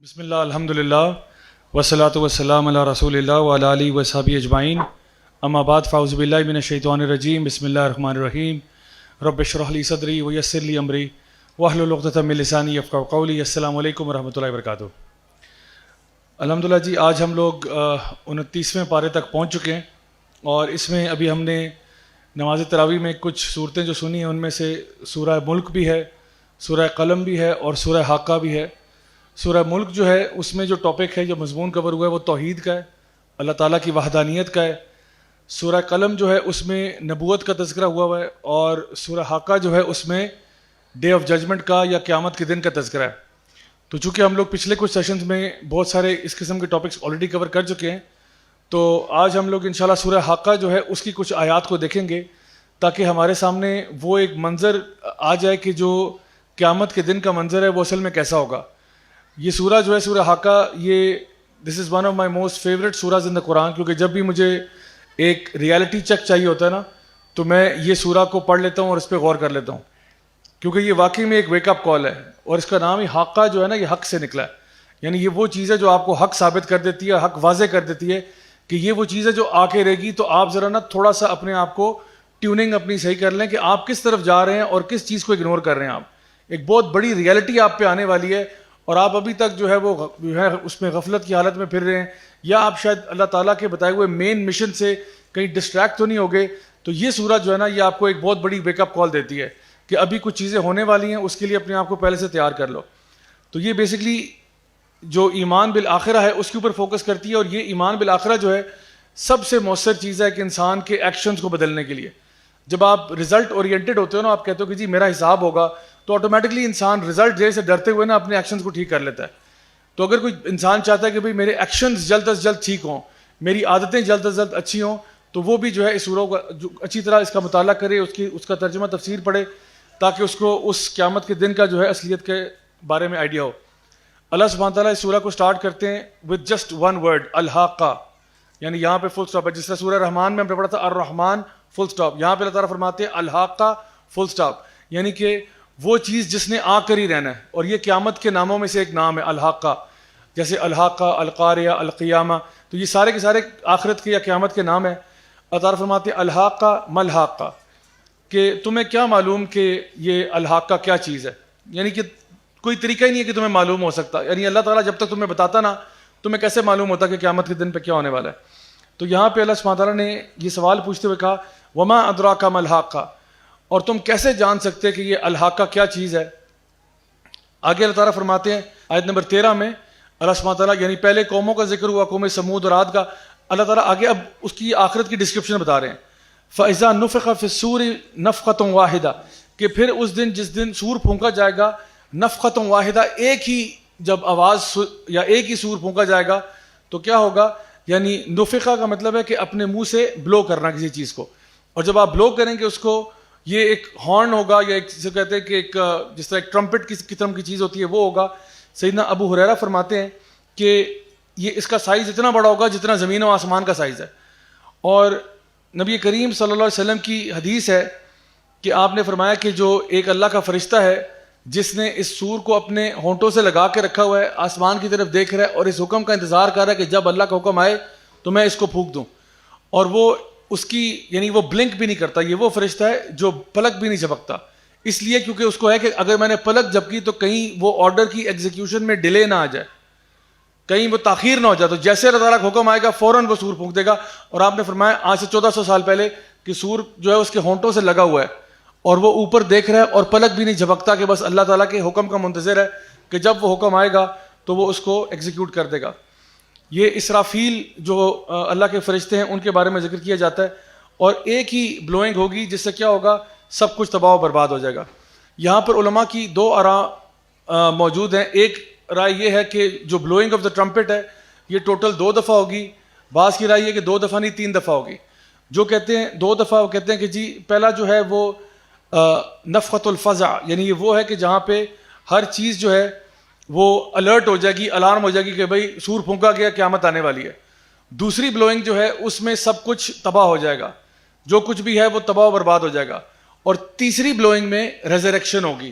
بسم اللہ الحمد للہ والصلاۃ والسلام علی رسول اللہ وعلی آلہ وصحبہ اجمعین اما بعد فاعوذ باللہ من الشیطان الرجیم بسم اللہ الرحمن الرحیم رب اشرح لی صدری ویسر لی امری واحلل عقدۃ من لسانی یفقہوا قولی. السلام علیکم ورحمۃ اللہ وبرکاتہ. الحمدللہ جی آج ہم لوگ 29ویں پارے تک پہنچ چکے ہیں اور اس میں ابھی ہم نے نماز تراویح میں کچھ صورتیں جو سنی ہیں ان میں سے سورہ ملک بھی ہے, سورہ قلم بھی ہے اور سورہ حاقہ بھی ہے. سورہ ملک جو ہے اس میں جو ٹاپک ہے, جو مضمون کور ہوا ہے وہ توحید کا ہے, اللہ تعالیٰ کی وحدانیت کا ہے. سورہ قلم جو ہے اس میں نبوت کا تذکرہ ہوا ہے اور سورہ حاقہ جو ہے اس میں ڈے آف ججمنٹ کا یا قیامت کے دن کا تذکرہ ہے. تو چونکہ ہم لوگ پچھلے کچھ سیشنز میں بہت سارے اس قسم کے ٹاپکس آلریڈی کور کر چکے ہیں, تو آج ہم لوگ انشاءاللہ سورہ حاقہ جو ہے اس کی کچھ آیات کو دیکھیں گے تاکہ ہمارے سامنے وہ ایک منظر آ جائے کہ جو قیامت کے دن کا منظر ہے وہ اصل میں کیسا ہوگا. یہ سورہ جو ہے سورہ حاقہ, یہ this is one of my most favourite سوراز ان دا قرآن, کیونکہ جب بھی مجھے ایک ریالٹی چیک چاہیے ہوتا ہے نا تو میں یہ سورہ کو پڑھ لیتا ہوں اور اس پہ غور کر لیتا ہوں, کیونکہ یہ واقعی میں ایک ویک اپ کال ہے. اور اس کا نام ہی حاقہ جو ہے نا یہ حق سے نکلا ہے, یعنی یہ وہ چیز ہے جو آپ کو حق ثابت کر دیتی ہے, حق واضح کر دیتی ہے کہ یہ وہ چیز ہے جو آ کے رہے گی. تو آپ ذرا نا تھوڑا سا اپنے آپ کو ٹیوننگ اپنی صحیح کر لیں کہ آپ کس طرف جا رہے ہیں اور کس چیز کو اگنور کر رہے ہیں. آپ ایک بہت بڑی ریالٹی آپ پہ آنے والی ہے اور آپ ابھی تک جو ہے وہ جو ہے اس میں غفلت کی حالت میں پھر رہے ہیں, یا آپ شاید اللہ تعالیٰ کے بتائے ہوئے مین مشن سے کہیں ڈسٹریکٹ تو نہیں ہو گئے. تو یہ سورہ جو ہے نا یہ آپ کو ایک بہت بڑی ویک اپ کال دیتی ہے کہ ابھی کچھ چیزیں ہونے والی ہیں, اس کے لیے اپنے آپ کو پہلے سے تیار کر لو. تو یہ بیسکلی جو ایمان بالآخرہ ہے اس کے اوپر فوکس کرتی ہے, اور یہ ایمان بالآخرہ جو ہے سب سے مؤثر چیز ہے کہ انسان کے ایکشنز کو بدلنے کے لیے. جب آپ رزلٹ اورینٹڈ ہوتے ہو نا, آپ کہتے ہو کہ جی میرا حساب ہوگا, تو آٹومیٹکلی انسان رزلٹ سے ڈرتے ہوئے نا اپنے ایکشنز کو ٹھیک کر لیتا ہے. تو اگر کوئی انسان چاہتا ہے کہ بھئی میرے ایکشنز جلد از جلد ٹھیک ہوں, میری عادتیں جلد از جلد اچھی ہوں, تو وہ بھی جو ہے اس سورہ کو جو اچھی طرح اس کا مطالعہ کرے, اس کا ترجمہ تفسیر پڑھے, تاکہ اس کو اس قیامت کے دن کا جو ہے اصلیت کے بارے میں آئیڈیا ہو. اللہ سبحانہ تعالیٰ اس سورہ کو سٹارٹ کرتے ہیں with just one word الحاقہ, یعنی یہاں پہ فل سٹاپ ہے. جس طرح سورہ رحمان میں ہم نے پڑھا تھا الرحمن فل سٹاپ, یہاں پہ اللہ تعالیٰ فرماتے ہیں الحاقہ فل سٹاپ, یعنی کہ وہ چیز جس نے آ کر ہی رہنا ہے. اور یہ قیامت کے ناموں میں سے ایک نام ہے الحاقہ, جیسے الحاقہ, القاریہ, القیامہ, تو یہ سارے کے سارے آخرت کے یا قیامت کے نام ہیں. اللہ تعالیٰ فرماتے ہیں الحاقہ ملحاقہ, کہ تمہیں کیا معلوم کہ یہ الحاقہ کیا چیز ہے, یعنی کہ کوئی طریقہ ہی نہیں ہے کہ تمہیں معلوم ہو سکتا. یعنی اللہ تعالیٰ جب تک تمہیں بتاتا نا, تمہیں کیسے معلوم ہوتا کہ قیامت کے دن پہ کیا ہونے والا ہے. تو یہاں پہ اللہ سبحانہ تعالیٰ نے یہ سوال پوچھتے ہوئے کہا وما ادراک ما الحاقہ, اور تم کیسے جان سکتے کہ یہ الحاقہ کیا چیز ہے. آگے اللہ تعالیٰ فرماتے ہیں آیت نمبر 13 میں, اللہ سبحانہ تعالیٰ یعنی پہلے قوموں کا ذکر ہوا, قوم سمود اور عاد کا, اللہ تعالیٰ آگے اب اس کی آخرت کی ڈسکرپشن بتا رہے ہیں. فَإِذَا نُفِخَ فِي الصُّورِ نَفْخَةٌ وَاحِدَةٌ, کہ پھر اس دن جس دن سور پھونکا جائے گا, نفخۃ واحدہ, ایک ہی جب آواز یا ایک ہی سور پھونکا جائے گا تو کیا ہوگا, یعنی نفخہ کا مطلب ہے کہ اپنے منہ سے بلو کرنا کسی چیز کو, اور جب آپ بلو کریں گے اس کو, یہ ایک ہارن ہوگا یا ایک جسے کہتے ہیں کہ ایک جس طرح ایک ٹرمپٹ کی قسم کی چیز ہوتی ہے وہ ہوگا. سیدنا ابو ہریرہ فرماتے ہیں کہ یہ اس کا سائز اتنا بڑا ہوگا جتنا زمین و آسمان کا سائز ہے. اور نبی کریم صلی اللہ علیہ وسلم کی حدیث ہے کہ آپ نے فرمایا کہ جو ایک اللہ کا فرشتہ ہے جس نے اس سور کو اپنے ہونٹوں سے لگا کے رکھا ہوا ہے, آسمان کی طرف دیکھ رہا ہے اور اس حکم کا انتظار کر رہا ہے کہ جب اللہ کا حکم آئے تو میں اس کو پھونک دوں. اور وہ اس کی یعنی وہ بلنک بھی نہیں کرتا, یہ وہ فرشتہ ہے جو پلک بھی نہیں جھپکتا, اس لیے کیونکہ اس کو ہے کہ اگر میں نے پلک جھپکی تو کہیں وہ آرڈر کی ایگزیکیوشن میں ڈیلے نہ آ جائے, کہیں وہ تاخیر نہ ہو جائے. تو جیسے اللہ تعالیٰ کا حکم آئے گا فوراً وہ سور پھونک دے گا. اور آپ نے فرمایا آج سے 1400 سال پہلے کہ سور جو ہے اس کے ہونٹوں سے لگا ہوا ہے اور وہ اوپر دیکھ رہا ہے اور پلک بھی نہیں جھپکتا, کہ بس اللہ تعالیٰ کے حکم کا منتظر ہے کہ جب وہ حکم آئے گا تو وہ اس کو ایگزیکیوٹ کر دے گا. یہ اسرافیل جو اللہ کے فرشتے ہیں ان کے بارے میں ذکر کیا جاتا ہے, اور ایک ہی بلوئنگ ہوگی جس سے کیا ہوگا, سب کچھ تباہ و برباد ہو جائے گا. یہاں پر علماء کی دو آراء موجود ہیں. ایک رائے یہ ہے کہ جو بلوئنگ آف دا ٹرمپٹ ہے یہ ٹوٹل 2 دفعہ ہوگی, بعض کی رائے یہ کہ 2 دفعہ نہیں 3 دفعہ ہوگی. جو کہتے ہیں 2 دفعہ وہ کہتے ہیں کہ جی پہلا جو ہے وہ نفخۃ الفزع, یعنی یہ وہ ہے کہ جہاں پہ ہر چیز جو ہے وہ الرٹ ہو جائے گی, الارم ہو جائے گی کہ بھئی سور پھونکا گیا, قیامت آنے والی ہے. دوسری بلوئنگ جو ہے اس میں سب کچھ تباہ ہو جائے گا, جو کچھ بھی ہے وہ تباہ و برباد ہو جائے گا. اور تیسری بلوئنگ میں ریزریکشن ہوگی,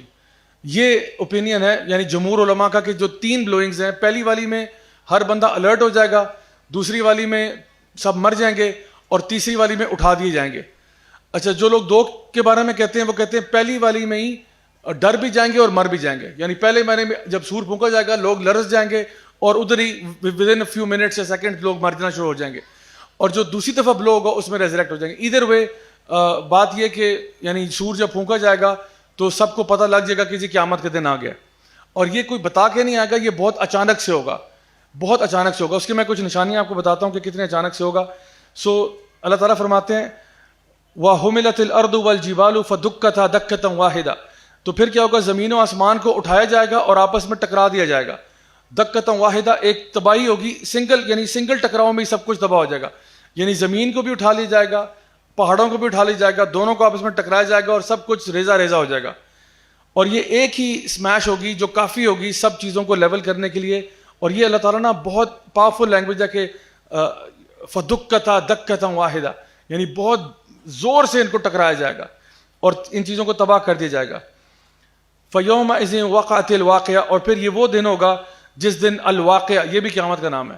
یہ اوپینین ہے یعنی جمہور علماء کا کہ جو 3 بلوئنگز ہیں، پہلی والی میں ہر بندہ الرٹ ہو جائے گا، دوسری والی میں سب مر جائیں گے، اور تیسری والی میں اٹھا دیے جائیں گے. اچھا، جو لوگ 2 کے بارے میں کہتے ہیں وہ کہتے ہیں پہلی والی میں ہی ڈر بھی جائیں گے اور مر بھی جائیں گے، یعنی پہلے مہینے میں جب سور پھونکا جائے گا لوگ لرز جائیں گے اور ادھر ہی ودن اے فیو منٹس یا سیکنڈ لوگ مر جانا شروع ہو جائیں گے، اور جو دوسری دفعہ بلو ہوگا اس میں ریزریکٹ ہو جائیں گے. ادھر وے بات یہ کہ یعنی سور جب پھونکا جائے گا تو سب کو پتہ لگ جائے گا کہ جی قیامت کا دن آ گیا، اور یہ کوئی بتا کے نہیں آئے گا، یہ بہت اچانک سے ہوگا، بہت اچانک سے ہوگا. اس کی میں کچھ نشانیاں آپ کو بتاتا ہوں کہ کتنے اچانک سے ہوگا. اللہ تعالیٰ فرماتے ہیں وَحُمِلَتِ الْأَرْضُ وَالْجِبَالُ فَدُكَّتَا دَكَّةً وَاحِدَةً، تو پھر کیا ہوگا، زمین و آسمان کو اٹھایا جائے گا اور آپس میں ٹکرا دیا جائے گا. دَكَّةً وَاحِدَةً، ایک تباہی ہوگی، سنگل ٹکراؤ میں ہی سب کچھ تباہ ہو جائے گا. یعنی زمین کو بھی اٹھا لیا جائے گا، پہاڑوں کو بھی اٹھا لیا جائے گا، دونوں کو آپس میں ٹکرایا جائے گا اور سب کچھ ریزہ ریزہ ہو جائے گا. اور یہ ایک ہی اسمیش ہوگی جو کافی ہوگی سب چیزوں کو لیول کرنے کے لیے. اور یہ اللہ تعالیٰ نا بہت پاورفل لینگویج ہے کہ فدکتا دکتا واحدہ، یعنی بہت زور سے ان کو ٹکرایا جائے گا اور ان چیزوں کو تباہ کر دیا جائے گا. فَيَوْمَئِذٍ وَقَعَتِ الْوَاقِعَةُ، اور پھر یہ وہ دن ہوگا جس دن الواقعہ، یہ بھی قیامت کا نام ہے،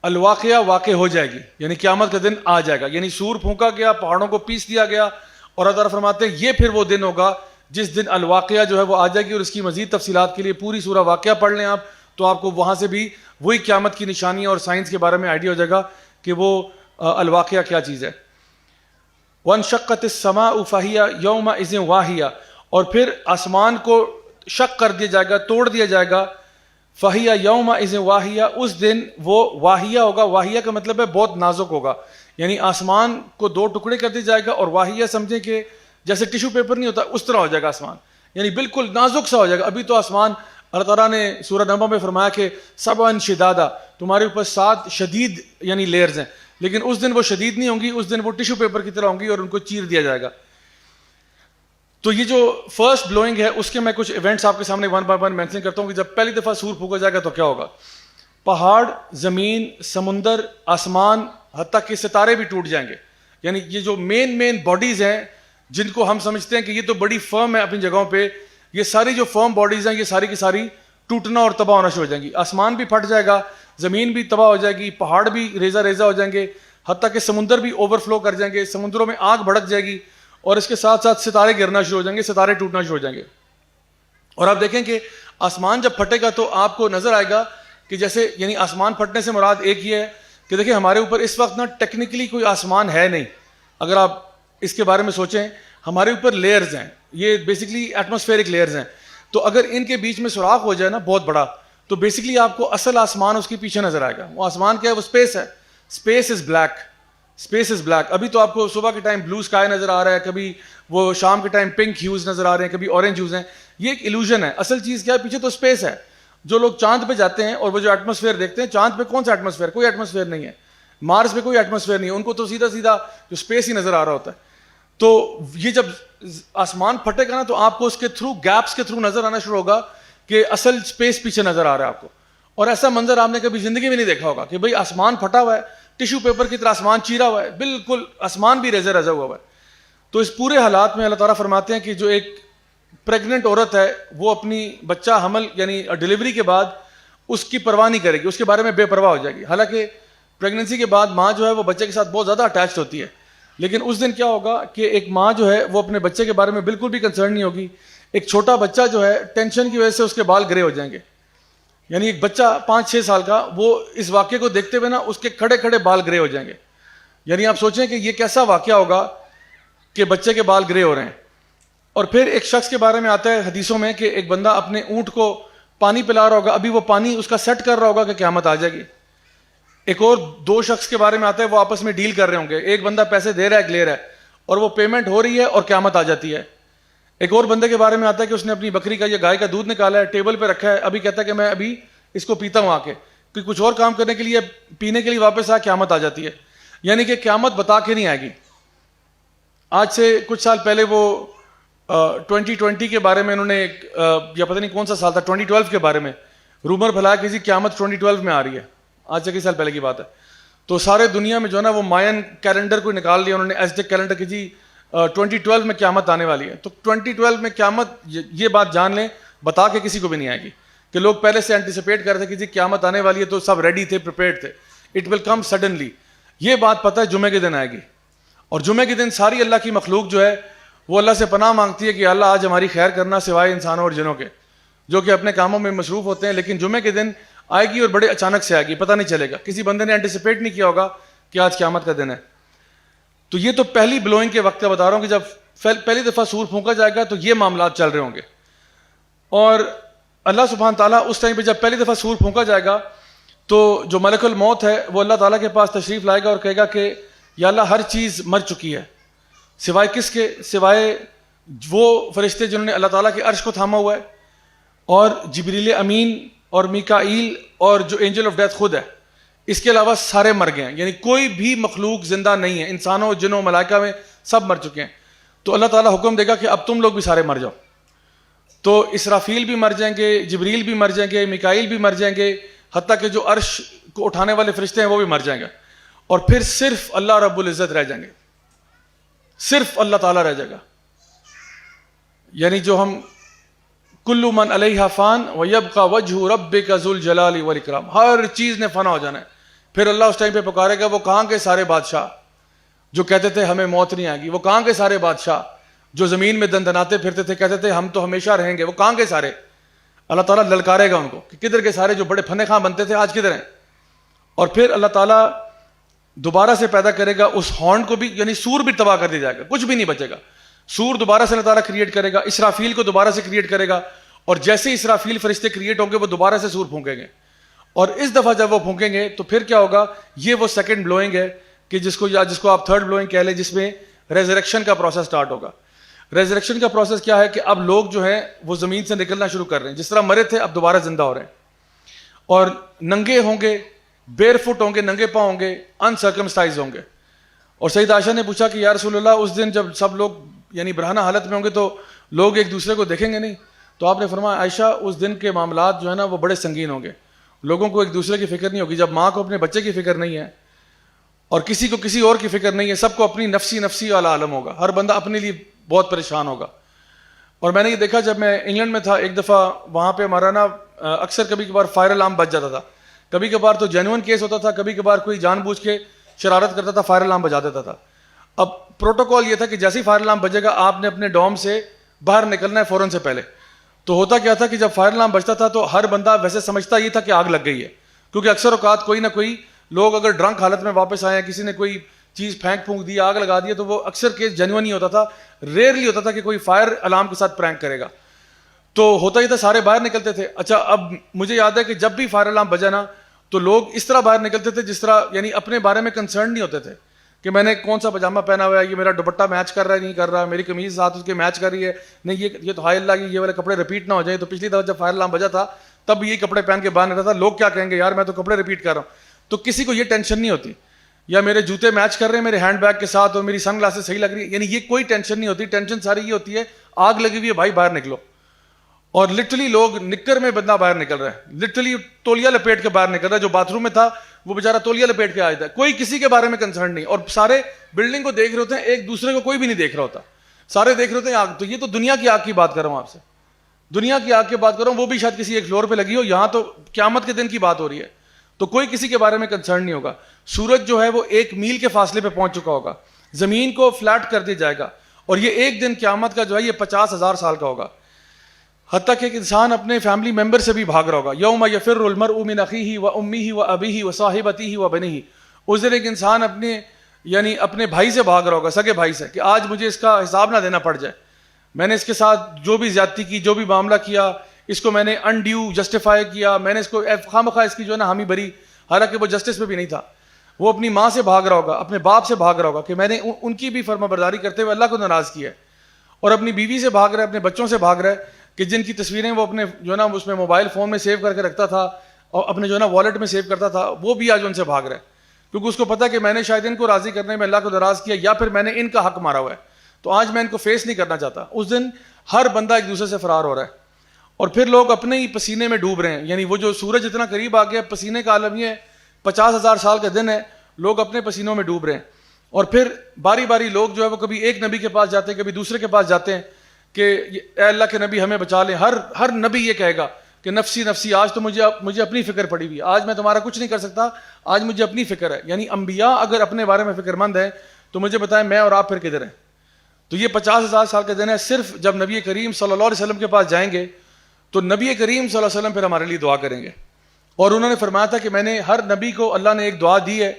الواقعہ واقع ہو جائے گی، یعنی قیامت کا دن آ جائے گا. یعنی سور پھونکا گیا، پہاڑوں کو پیس دیا گیا، اور اللہ تعالیٰ فرماتے ہیں یہ پھر وہ دن ہوگا جس دن الواقعہ جو ہے وہ آ جائے گی. اور اس کی مزید تفصیلات کے لیے پوری سورہ واقعہ پڑھ لیں آپ، تو آپ کو وہاں سے بھی وہی قیامت کی نشانیاں اور سائنس کے بارے میں آئیڈیا ہو جائے گا کہ وہ الواقعہ کیا چیز ہے. وَانشَقَّتِ السَّمَاءُ فَهِيَ يَوْمَئِذٍ وَاهِيَةٌ، اور پھر آسمان کو شق کر دیا جائے گا، توڑ دیا جائے گا. فَهِيَ يَوْمَئِذٍ وَاهِيَةٌ، اس دن وہ واہیہ ہوگا. واہیہ کا مطلب ہے بہت نازک ہوگا، یعنی آسمان کو 2 ٹکڑے کر دیا جائے گا، اور واہیہ سمجھیں کہ جیسے ٹیشو پیپر نہیں ہوتا اس طرح ہو جائے گا آسمان، یعنی بالکل نازک سا ہو جائے گا. ابھی تو آسمان اللہ تعالیٰ نے سورہ نبأ میں فرمایا کہ سبعًا شدادا، تمہارے اوپر 7 شدید یعنی لیئرز ہیں، لیکن اس دن وہ شدید نہیں ہوں گی، اس دن وہ ٹیشو پیپر کی طرح ہوں گی اور ان کو چیر دیا جائے گا. تو یہ جو فرسٹ بلوئنگ ہے اس کے میں کچھ ایونٹس آپ کے سامنے 1 by 1 مینشن کرتا ہوں کہ جب پہلی دفعہ سور پھونکا جائے گا تو کیا ہوگا. پہاڑ، زمین، سمندر، آسمان، حتیٰ کہ ستارے بھی ٹوٹ جائیں گے. یعنی یہ جو مین باڈیز ہیں جن کو ہم سمجھتے ہیں کہ یہ تو بڑی فرم ہے اپنی جگہوں پہ، یہ ساری جو فرم باڈیز ہیں یہ ساری کی ساری ٹوٹنا اور تباہ ہونا شروع ہو جائیں گی. آسمان بھی پھٹ جائے گا، زمین بھی تباہ ہو جائے گی، پہاڑ بھی ریزہ ریزہ ہو جائیں گے، حتیٰ کہ سمندر بھی اوور فلو کر جائیں گے، سمندروں میں آگ بھڑک جائے گی، اور اس کے ساتھ ساتھ ستارے گرنا شروع ہو جائیں گے، ستارے ٹوٹنا شروع ہو جائیں گے. اور آپ دیکھیں کہ آسمان جب پھٹے گا تو آپ کو نظر آئے گا کہ جیسے یعنی آسمان پھٹنے سے مراد ایک یہ ہے کہ دیکھیں ہمارے اوپر اس وقت نا ٹیکنیکلی کوئی آسمان ہے نہیں. اگر آپ اس کے بارے میں سوچیں، ہمارے اوپر لیئرز ہیں، یہ بیسکلی ایٹماسفیئرک لیئرز ہیں، تو اگر ان کے بیچ میں سوراخ ہو جائے نا بہت بڑا، تو بیسکلی آپ کو اصل آسمان اس کے پیچھے نظر آئے گا. وہ آسمان کیا ہے؟ وہ اسپیس ہے. Space is black, space is black. ابھی تو آپ کو صبح کے ٹائم بلو اسکائی نظر آ رہا ہے، کبھی وہ شام کے ٹائم پنک ہیوز نظر آ رہے ہیں، کبھی اورنج ہیوز ہیں. یہ ایک ایلوژن ہے. اصل چیز کیا ہے؟ پیچھے تو اسپیس ہے. جو لوگ چاند پہ جاتے ہیں اور وہ جو ایٹماسفیئر دیکھتے ہیں، چاند پہ کون سا ایٹماسفیئر؟ کوئی ایٹماسفیئر نہیں ہے. مارس پہ کوئی ایٹماسفیئر نہیں ہے، ان کو تو سیدھا جو اسپیس ہی نظر آ رہا ہوتا ہے. تو یہ جب آسمان پھٹے گا نا تو آپ کو اس کے تھرو، گیپس کے تھرو نظر آنا شروع ہوگا کہ اصل اسپیس پیچھے نظر آ رہا ہے آپ کو. اور ایسا منظر آپ نے کبھی زندگی میں نہیں دیکھا ہوگا کہ بھئی آسمان پھٹا ہوا ہے، ٹیشو پیپر کی طرح آسمان چیرا ہوا ہے، بالکل آسمان بھی ریزہ ریزہ ہوا ہے. تو اس پورے حالات میں اللہ تعالیٰ فرماتے ہیں کہ جو ایک پریگننٹ عورت ہے وہ اپنی بچہ حمل یعنی ڈیلیوری کے بعد اس کی پرواہ نہیں کرے گی، اس کے بارے میں بے پرواہ ہو جائے گی. حالانکہ پریگننسی کے بعد ماں جو ہے وہ بچے کے ساتھ بہت زیادہ اٹیچڈ ہوتی ہے، لیکن اس دن کیا ہوگا کہ ایک ماں جو ہے وہ اپنے بچے کے بارے میں بالکل بھی کنسرن نہیں ہوگی. ایک چھوٹا بچہ جو ہے ٹینشن کی وجہ سے اس کے بال گرے ہو جائیں گے. یعنی ایک بچہ 5-6 سال کا، وہ اس واقعے کو دیکھتے ہوئے نا اس کے کھڑے کھڑے بال گرے ہو جائیں گے. یعنی آپ سوچیں کہ یہ کیسا واقعہ ہوگا کہ بچے کے بال گرے ہو رہے ہیں. اور پھر ایک شخص کے بارے میں آتا ہے حدیثوں میں کہ ایک بندہ اپنے اونٹ کو پانی پلا رہا ہوگا، ابھی وہ پانی اس کا سیٹ کر رہا ہوگا کہ قیامت آ جائے گی. ایک اور 2 شخص کے بارے میں آتا ہے، وہ آپس میں ڈیل کر رہے ہوں گے، ایک بندہ پیسے دے رہا ہے، ایک لے رہا ہے، اور وہ پیمنٹ ہو رہی ہے اور قیامت آ جاتی ہے. ایک اور بندے کے بارے میں آتا ہے کہ اس نے اپنی بکری کا یا گائے کا دودھ نکالا ہے، ٹیبل پہ رکھا ہے، ابھی کہتا ہے کہ میں ابھی اس کو پیتا ہوں آ کے، کہ کچھ اور کام کرنے کے لیے پینے کے لیے واپس قیامت آ جاتی ہے. یعنی کہ قیامت بتا کے نہیں آئے گی. آج سے کچھ سال پہلے وہ 2020 کے بارے میں انہوں نے یا پتہ نہیں کون سا سال تھا، 2012 کے بارے میں رومر پھیلایا کہ قیامت 2012 میں آ رہی ہے. آج سے کئی سال پہلے کی بات ہے. تو سارے دنیا میں جو ہے نا وہ ماین کیلنڈر کو نکال لیا انہوں نے، ایزٹیک کیلنڈر کی 2012 میں قیامت آنے والی ہے. تو 2012 میں قیامت، یہ بات جان لیں بتا کے کسی کو بھی نہیں آئے گی, کہ لوگ پہلے سے اینٹیسپیٹ کر رہے تھے کہ جی قیامت آنے والی ہے تو سب ریڈی تھے, پریپیئرڈ تھے. It will come suddenly. یہ بات پتہ ہے جمعے کے دن آئے گی, اور جمعے کے دن ساری اللہ کی مخلوق جو ہے وہ اللہ سے پناہ مانگتی ہے کہ اللہ آج ہماری خیر کرنا, سوائے انسانوں اور جنوں کے جو کہ اپنے کاموں میں مصروف ہوتے ہیں. لیکن جمعے کے دن آئے گی اور بڑے اچانک سے آئے گی, پتہ نہیں چلے گا, کسی بندے نے اینٹیسپیٹ نہیں کیا ہوگا کہ آج قیامت کا دن ہے. تو یہ تو پہلی بلوئنگ کے وقت کا بتا رہا ہوں کہ جب پہلی دفعہ سور پھونکا جائے گا تو یہ معاملات چل رہے ہوں گے. اور اللہ سبحانہ تعالیٰ اس ٹائم پہ جب پہلی دفعہ سور پھونکا جائے گا تو جو ملک الموت ہے وہ اللہ تعالیٰ کے پاس تشریف لائے گا اور کہے گا کہ یا اللہ ہر چیز مر چکی ہے, سوائے کس کے, سوائے وہ فرشتے جنہوں نے اللہ تعالیٰ کے عرش کو تھاما ہوا ہے, اور جبریل امین اور میکائیل اور جو اینجل آف ڈیتھ خود ہے. اس کے علاوہ سارے مر گئے ہیں, یعنی کوئی بھی مخلوق زندہ نہیں ہے, انسانوں جنوں ملائکہ میں سب مر چکے ہیں. تو اللہ تعالیٰ حکم دے گا کہ اب تم لوگ بھی سارے مر جاؤ. تو اسرافیل بھی مر جائیں گے, جبریل بھی مر جائیں گے, میکائیل بھی مر جائیں گے, حتیٰ کہ جو عرش کو اٹھانے والے فرشتے ہیں وہ بھی مر جائیں گے. اور پھر صرف اللہ رب العزت رہ جائیں گے, صرف اللہ تعالیٰ رہ جائے گا. یعنی جو ہم کل من علیہا فان ویبقى وجہ ربک ذو الجلال والاکرام, ہر چیز نے فنا ہو جانا ہے. پھر اللہ اس ٹائم پہ پکارے گا, وہ کہاں کے سارے بادشاہ جو کہتے تھے ہمیں موت نہیں آئے گی, وہ کہاں کے سارے بادشاہ جو زمین میں دندناتے پھرتے تھے کہتے تھے ہم تو ہمیشہ رہیں گے, وہ کہاں کے سارے. اللہ تعالیٰ للکارے گا ان کو کہ کدھر کے سارے جو بڑے پھنے خاں بنتے تھے آج کدھر ہیں. اور پھر اللہ تعالیٰ دوبارہ سے پیدا کرے گا اس ہارن کو بھی, یعنی سور بھی تباہ کر دیا جائے گا, کچھ بھی نہیں بچے گا. سور دوبارہ سے اللہ تعالیٰ کریٹ کرے گا, اسرافیل کو دوبارہ سے کریٹ کرے گا, اور جیسے اسرافیل فرشتے کریٹ ہوں گے وہ دوبارہ سے سور پھونکیں گے. اور اس دفعہ جب وہ پھونکیں گے تو پھر کیا ہوگا, یہ وہ سیکنڈ بلوئنگ ہے کہ جس کو آپ تھرڈ بلوئنگ کہہ لیں, جس میں ریزریکشن کا پروسیس سٹارٹ ہوگا. ریزریکشن کا پروسیس کیا ہے کہ اب لوگ جو ہیں وہ زمین سے نکلنا شروع کر رہے ہیں, جس طرح مرے تھے اب دوبارہ زندہ ہو رہے ہیں, اور ننگے ہوں گے, بیر فٹ ہوں گے, ننگے پاؤں ہوں گے, انسرکمسٹائز ہوں گے. اور سید عائشہ نے پوچھا کہ یا رسول اللہ اس دن جب سب لوگ یعنی برہنہ حالت میں ہوں گے تو لوگ ایک دوسرے کو دیکھیں گے نہیں؟ تو آپ نے فرمایا عائشہ اس دن کے معاملات جو ہے نا وہ بڑے سنگین ہوں گے, لوگوں کو ایک دوسرے کی فکر نہیں ہوگی. جب ماں کو اپنے بچے کی فکر نہیں ہے اور کسی کو کسی اور کی فکر نہیں ہے, سب کو اپنی نفسی والا عالم ہوگا, ہر بندہ اپنے لیے بہت پریشان ہوگا. اور میں نے یہ دیکھا جب میں انگلینڈ میں تھا ایک دفعہ, وہاں پہ ہمارا نا اکثر کبھی کبھار فائر الارم بج جاتا تھا, کبھی کبھار تو جینوئن کیس ہوتا تھا, کبھی کبھار کوئی جان بوجھ کے شرارت کرتا تھا, فائر الارم بجا دیتا تھا. اب پروٹوکول یہ تھا کہ جیسے ہی فائر الارم بجے گا آپ نے اپنے ڈوم سے باہر نکلنا ہے فوراً سے پہلے. تو ہوتا کیا تھا کہ جب فائر الارم بجتا تھا تو ہر بندہ ویسے سمجھتا یہ تھا کہ آگ لگ گئی ہے, کیونکہ اکثر اوقات کوئی نہ کوئی لوگ اگر ڈرنک حالت میں واپس آئے ہیں, کسی نے کوئی چیز پھونک دی, آگ لگا دی, تو وہ اکثر کیس جینوئن ہی ہوتا تھا. ریئرلی ہوتا تھا کہ کوئی فائر الارم کے ساتھ پرینک کرے گا. تو ہوتا ہی تھا سارے باہر نکلتے تھے. اچھا اب مجھے یاد ہے کہ جب بھی فائر الارم بجا نا تو لوگ اس طرح باہر نکلتے تھے جس طرح یعنی اپنے بارے میں کنسرن نہیں ہوتے تھے کہ میں نے کون سا پاجامہ پہنا ہوا ہے, یہ میرا دوپٹہ میچ کر رہا ہے نہیں کر رہا, میری قمیض ساتھ اس کے میچ کر رہی ہے نہیں, یہ تو ہائے اللہ کی یہ والے کپڑے رپیٹ نہ ہو جائیں. تو پچھلی دفعہ جب فائر الارم بجا تھا تب یہی کپڑے پہن کے باہر نکلا تھا, لوگ کیا کہیں گے یار میں تو کپڑے رپیٹ کر رہا ہوں. تو کسی کو یہ ٹینشن نہیں ہوتی, یا میرے جوتے میچ کر رہے ہیں میرے ہینڈ بیگ کے ساتھ اور میری سن گلاسز صحیح لگ رہی ہے, یعنی یہ کوئی ٹینشن نہیں ہوتی. ٹینشن ساری یہ ہوتی ہے آگ لگی ہوئی ہے بھائی باہر نکلو. اور لٹرلی لوگ نکر میں بندہ باہر نکل رہا ہے, لٹرلی تولیہ لپیٹ کے باہر نکل رہا ہے. جو باتھ روم میں تھا وہ بیچارہ تولیہ لپیٹ کے آیا تھا, کوئی کسی کے بارے میں کنسرن نہیں. اور سارے بلڈنگ کو دیکھ رہے ہوتے ہیں, ایک دوسرے کو کوئی بھی نہیں دیکھ رہا ہوتا, سارے دیکھ رہے ہوتے ہیں آگ. تو یہ تو دنیا کی آگ کی بات کر رہا ہوں آپ سے, دنیا کی آگ کی بات کر رہا ہوں, وہ بھی شاید کسی ایک فلور پہ لگی ہو, یہاں تو قیامت کے دن کی بات ہو رہی ہے. تو کوئی کسی کے بارے میں کنسرن نہیں ہوگا. سورج جو ہے وہ 1 میل کے فاصلے پہ پہنچ چکا ہوگا, زمین کو فلیٹ کر دیا جائے گا, اور یہ ایک دن قیامت کا جو ہے یہ 50,000 سال کا ہوگا. حتیٰ کہ ایک انسان اپنے فیملی ممبر سے بھی بھاگ رہا ہوگا. یوم یفر المرء من اخیہ و امیہ و ابیہ و صاحبتہ و بنیہ. اس دن ایک انسان اپنے بھائی سے بھاگ رہا ہوگا, سگے بھائی سے, کہ آج مجھے اس کا حساب نہ دینا پڑ جائے, میں نے اس کے ساتھ جو بھی زیادتی کی, جو بھی معاملہ کیا, اس کو میں نے انڈیو جسٹیفائی کیا, میں نے اس کو خواہ اس کی جو ہے نا حامی بری, حالانکہ وہ جسٹس پہ بھی نہیں تھا. وہ اپنی ماں سے بھاگ رہا ہوگا, اپنے باپ سے بھاگ رہا ہوگا کہ میں نے ان کی بھی فرما برداری کرتے ہوئے اللہ کو ناراض کیا ہے. اور اپنی بیوی سے بھاگ رہا ہے, اپنے بچوں سے بھاگ رہا ہے کہ جن کی تصویریں وہ اپنے جو ہے نا اس میں موبائل فون میں سیو کر کے رکھتا تھا اور اپنے جو ہے نا والٹ میں سیو کرتا تھا, وہ بھی آج ان سے بھاگ رہا ہے, کیونکہ اس کو پتا کہ میں نے شاید ان کو راضی کرنے میں اللہ کو ناراض کیا, یا پھر میں نے ان کا حق مارا ہوا ہے, تو آج میں ان کو فیس نہیں کرنا چاہتا. اس دن ہر بندہ ایک دوسرے سے فرار ہو رہا ہے, اور پھر لوگ اپنے ہی پسینے میں ڈوب رہے ہیں. یعنی وہ جو سورج اتنا قریب آ گیا, پسینے کا عالم یہ ہے, 50,000 سال کا دن ہے, لوگ اپنے پسینوں میں ڈوب رہے ہیں. اور پھر باری باری لوگ جو ہے وہ کبھی ایک نبی کے پاس جاتے ہیں, کبھی دوسرے کے پاس جاتے ہیں, کہ اے اللہ کے نبی ہمیں بچا لیں. ہر نبی یہ کہے گا کہ نفسی نفسی، آج تو مجھے اپنی فکر پڑی ہوئی ہے، آج میں تمہارا کچھ نہیں کر سکتا، آج مجھے اپنی فکر ہے. یعنی انبیاء اگر اپنے بارے میں فکر مند ہیں تو مجھے بتائیں میں اور آپ پھر کدھر ہیں؟ تو یہ 50,000 سال کا دن ہے. صرف جب نبی کریم صلی اللہ علیہ وسلم کے پاس جائیں گے تو نبی کریم صلی اللہ علیہ وسلم پھر ہمارے لیے دعا کریں گے. اور انہوں نے فرمایا تھا کہ میں نے ہر نبی کو اللہ نے ایک دعا دی ہے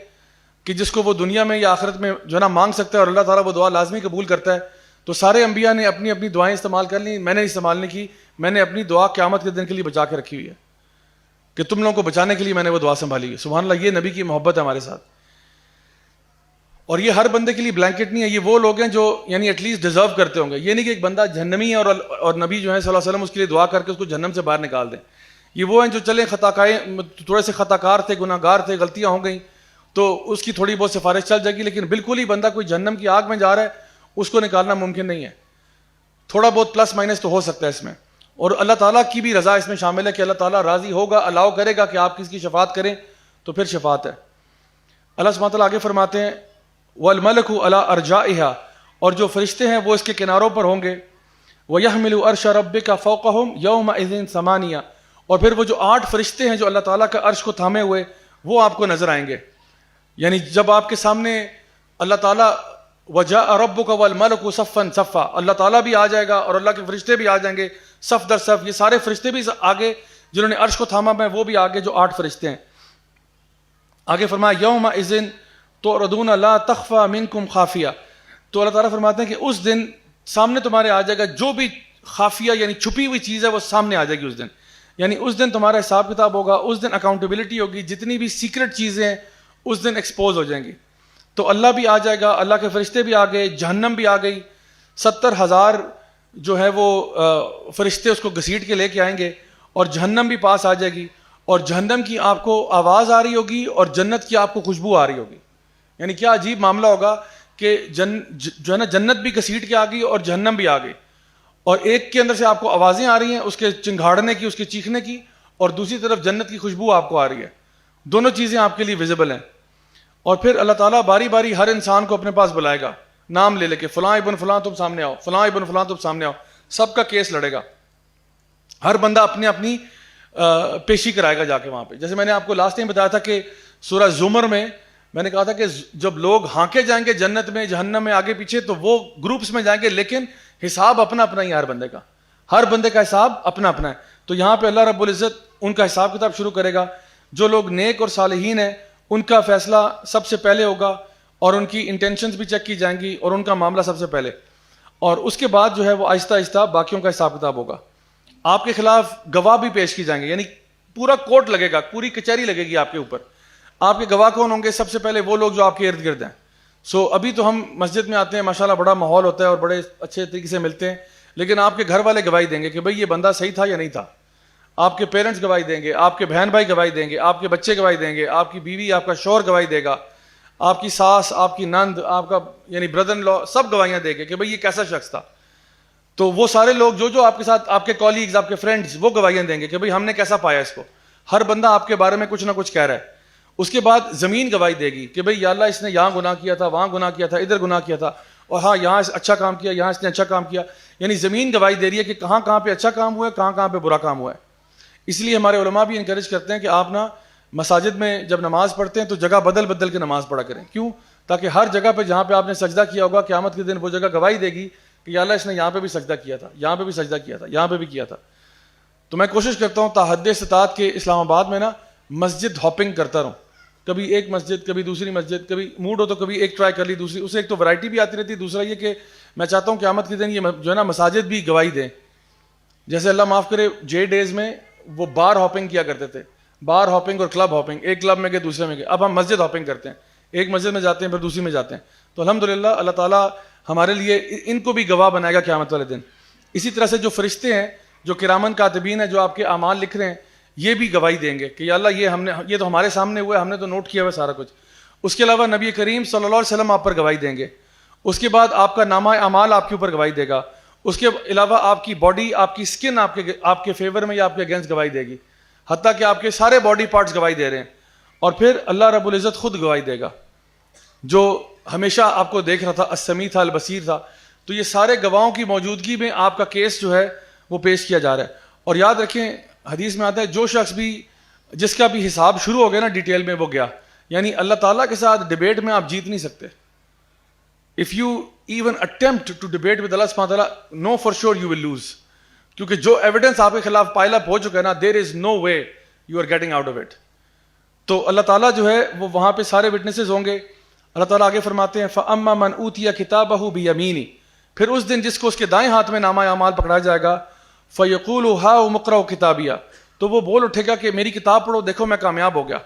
کہ جس کو وہ دنیا میں یا آخرت میں جو ہے نا مانگ سکتا ہے اور اللہ تعالیٰ وہ دعا لازمی قبول کرتا ہے. تو سارے انبیاء نے اپنی اپنی دعائیں استعمال کر لیں، میں نے استعمال نہیں کی. میں نے اپنی دعا قیامت کے دن کے لیے بچا کے رکھی ہوئی ہے کہ تم لوگوں کو بچانے کے لیے میں نے وہ دعا سنبھالی ہے. سبحان اللہ، یہ نبی کی محبت ہے ہمارے ساتھ. اور یہ ہر بندے کے لیے بلینکٹ نہیں ہے، یہ وہ لوگ ہیں جو یعنی ایٹ لیسٹ ڈیزرو کرتے ہوں گے. یہ نہیں کہ ایک بندہ جہنمی ہے اور نبی جو ہے صلی اللہ علیہ وسلم اس کے لیے دعا کر کے اس کو جہنم سے باہر نکال دیں. یہ وہ ہیں جو چلیں تھوڑے سے خطا کار تھے، گناہ گار تھے، غلطیاں ہو گئیں تو اس کی تھوڑی بہت سفارش چل جائے گی، لیکن بالکل ہی بندہ کوئی جہنم کی آگ میں جا رہا ہے اس کو نکالنا ممکن نہیں ہے. تھوڑا بہت پلس مائنس تو ہو سکتا ہے اس میں. اور اللہ تعالیٰ کی بھی رضا اس میں شامل ہے کہ اللہ تعالیٰ راضی ہوگا، الاؤ کرے گا کہ آپ کس کی شفاعت کریں تو پھر شفاعت ہے. اللہ سبحانہ وتعالیٰ آگے فرماتے ہیں وَالْمَلَكُ عَلَىٰ أَرْجَائِهَا، اور جو فرشتے ہیں وہ اس کے کناروں پر ہوں گے. وَيَحْمِلُ عَرْشَ رَبِّكَ فَوْقَهُمْ يَوْمَئِذٍ ثَمَانِيَةٌ، اور پھر وہ جو 8 فرشتے ہیں جو اللہ تعالیٰ کا عرش کو تھامے ہوئے وہ آپ کو نظر آئیں گے. یعنی جب آپ کے سامنے اللہ تعالیٰ وَجَاءَ رَبُّكَ وَالْمَلَكُ صَفًّا صَفًّا، اللہ تعالیٰ بھی آ جائے گا اور اللہ کے فرشتے بھی آ جائیں گے صف در صف. یہ سارے فرشتے بھی آگے جنہوں نے عرش کو تھاما ہے وہ بھی آگے جو 8 فرشتے ہیں. آگے فرمایا یومئذ تعرضون لا تخفى منکم خافیہ، تو اللہ تعالیٰ فرماتے ہیں کہ اس دن سامنے تمہارے آ جائے گا جو بھی خافیہ یعنی چھپی ہوئی چیز ہے وہ سامنے آ جائے گی اس دن. یعنی اس دن تمہارا حساب کتاب ہوگا، اس دن اکاؤنٹیبلٹی ہوگی، جتنی بھی سیکرٹ چیزیں ہیں اس دن ایکسپوز ہو جائیں گی. تو اللہ بھی آ جائے گا، اللہ کے فرشتے بھی آ گئے، جہنم بھی آ گئی. 70,000 جو ہے وہ فرشتے اس کو گھسیٹ کے لے کے آئیں گے اور جہنم بھی پاس آ جائے گی. اور جہنم کی آپ کو آواز آ رہی ہوگی اور جنت کی آپ کو خوشبو آ رہی ہوگی. یعنی کیا عجیب معاملہ ہوگا کہ جو ہے نا جنت بھی گھسیٹ کے آ گئی اور جہنم بھی آ گئی، اور ایک کے اندر سے آپ کو آوازیں آ رہی ہیں اس کے چنگھاڑنے کی، اس کے چیخنے کی، اور دوسری طرف جنت کی خوشبو آپ کو آ رہی ہے. دونوں چیزیں آپ کے لیے ویزیبل ہیں. اور پھر اللہ تعالیٰ باری باری ہر انسان کو اپنے پاس بلائے گا، نام لے لے کے فلاں ابن فلاں تم سامنے آؤ، فلاں ابن فلاں تم سامنے آؤ. سب کا کیس لڑے گا، ہر بندہ اپنی اپنی پیشی کرائے گا جا کے وہاں پہ. جیسے میں نے آپ کو لاسٹ ٹائم بتایا تھا کہ سورہ زمر میں میں نے کہا تھا کہ جب لوگ ہانکے جائیں گے جنت میں جہنم میں آگے پیچھے تو وہ گروپس میں جائیں گے، لیکن حساب اپنا اپنا ہی ہر بندے کا، ہر بندے کا حساب اپنا اپنا ہے. تو یہاں پہ اللہ رب العزت ان کا حساب کتاب شروع کرے گا. جو لوگ نیک اور صالحین ہیں ان کا فیصلہ سب سے پہلے ہوگا اور ان کی انٹینشنز بھی چیک کی جائیں گی اور ان کا معاملہ سب سے پہلے. اور اس کے بعد جو ہے وہ آہستہ آہستہ باقیوں کا حساب کتاب ہوگا. آپ کے خلاف گواہ بھی پیش کی جائیں گے، یعنی پورا کورٹ لگے گا، پوری کچہری لگے گی آپ کے اوپر. آپ کے گواہ کون ہوں گے؟ سب سے پہلے وہ لوگ جو آپ کے ارد گرد ہیں. ابھی تو ہم مسجد میں آتے ہیں، ماشاءاللہ بڑا ماحول ہوتا ہے اور بڑے اچھے طریقے سے ملتے ہیں، لیکن آپ کے گھر والے گواہی دیں گے کہ بھئی یہ بندہ صحیح تھا یا نہیں تھا. آپ کے پیرنٹس گواہی دیں گے، آپ کے بہن بھائی گواہی دیں گے، آپ کے بچے گواہی دیں گے، آپ کی بیوی، آپ کا شوہر گواہی دے گا، آپ کی ساس، آپ کی نند، آپ کا یعنی بردر ان لا، سب گواہیاں دیں گے کہ بھئی یہ کیسا شخص تھا. تو وہ سارے لوگ جو آپ کے ساتھ، آپ کے کولیگز، آپ کے فرینڈز، وہ گواہیاں دیں گے کہ بھئی ہم نے کیسا پایا اس کو. ہر بندہ آپ کے بارے میں کچھ نہ کچھ کہہ رہا ہے. اس کے بعد زمین گواہی دے گی کہ بھئی یا اللہ اس نے یہاں گناہ کیا تھا، وہاں گناہ کیا تھا، ادھر گناہ کیا تھا، اور ہاں یہاں اچھا کام کیا، یہاں اس نے اچھا کام کیا. یعنی زمین گواہی دے رہی ہے کہ کہاں کہاں پہ اچھا کام ہوا ہے، کہاں کہاں پہ برا کام ہوا ہے. اس لیے ہمارے علماء بھی انکریج کرتے ہیں کہ آپ نا مساجد میں جب نماز پڑھتے ہیں تو جگہ بدل بدل کے نماز پڑھا کریں. کیوں؟ تاکہ ہر جگہ پہ جہاں پہ آپ نے سجدہ کیا ہوگا قیامت کے دن وہ جگہ گواہی دے گی کہ یا اللہ اس نے یہاں پہ بھی سجدہ کیا تھا، یہاں پہ بھی سجدہ کیا تھا، یہاں پہ بھی کیا تھا. تو میں کوشش کرتا ہوں تاحد استطاعت کے اسلام آباد میں نا مسجد ہاپنگ کرتا رہوں. کبھی ایک مسجد، کبھی دوسری مسجد، کبھی موڈ ہو تو کبھی ایک ٹرائی کر لی دوسری. اسے ایک تو ورائٹی بھی آتی رہتی ہے، دوسرا یہ کہ میں چاہتا ہوں قیامت کے دن یہ جو ہے نا مساجد بھی گواہی دیں. جیسے اللہ معاف کرے جے ڈیز میں وہ بار ہاپنگ کیا کرتے تھے، بار ہاپنگ اور کلب ہاپنگ، ایک کلب میں گئے دوسرے میں گئے. اب ہم مسجد ہاپنگ کرتے ہیں، ایک مسجد میں جاتے ہیں پھر دوسری میں جاتے ہیں. تو الحمدللہ اللہ تعالیٰ ہمارے لیے ان کو بھی گواہ بنائے گا قیامت والے دن. اسی طرح سے جو فرشتے ہیں، جو کرامن کاتبین ہیں، جو آپ کے اعمال لکھ رہے ہیں، یہ بھی گواہی دیں گے کہ یا اللہ یہ تو ہمارے سامنے ہوا ہے، ہم نے تو نوٹ کیا ہوا سارا کچھ. اس کے علاوہ نبی کریم صلی اللہ علیہ وسلم آپ پر گواہی دیں گے. اس کے بعد آپ کا نامہ اعمال آپ کے اوپر گواہی دے گا. اس کے علاوہ آپ کی باڈی، آپ کی اسکن آپ کے فیور میں یا آپ کے اگینسٹ گواہی دے گی، حتیٰ کہ آپ کے سارے باڈی پارٹس گواہی دے رہے ہیں. اور پھر اللہ رب العزت خود گواہی دے گا، جو ہمیشہ آپ کو دیکھ رہا تھا، السمیع تھا، البصیر تھا. تو یہ سارے گواہوں کی موجودگی میں آپ کا کیس جو ہے وہ پیش کیا جا رہا ہے. اور یاد رکھیں حدیث میں آتا ہے جو شخص بھی جس کا بھی حساب شروع ہو گیا نا ڈیٹیل میں وہ گیا. یعنی اللہ تعالیٰ کے ساتھ ڈیبیٹ میں آپ جیت نہیں سکتے. If you even attempt to debate with Allah سبحانہ تعالیٰ no for sure you will lose, کیونکہ جو ایویڈنس آپ کے خلاف پائل اپ ہو چکا ہے نا there is no way you are getting out of it. تو اللہ تعالیٰ جو ہے وہ وہاں پہ سارے وٹنسز ہوں گے. اللہ تعالیٰ آگے فرماتے ہیں فَأَمَّا مَنْ أُوتِيَ كِتَابَهُ بِيَمِينِهِ, پھر اس دن جس کو اس کے دائیں ہاتھ میں نامہ اعمال پکڑایا جائے گا فَيَقُولُ هَاؤُمُ اقْرَءُوا كِتَابِيَهْ, تو وہ بول اٹھے گا کہ میری کتاب پڑھو, دیکھو میں کامیاب ہو گیا.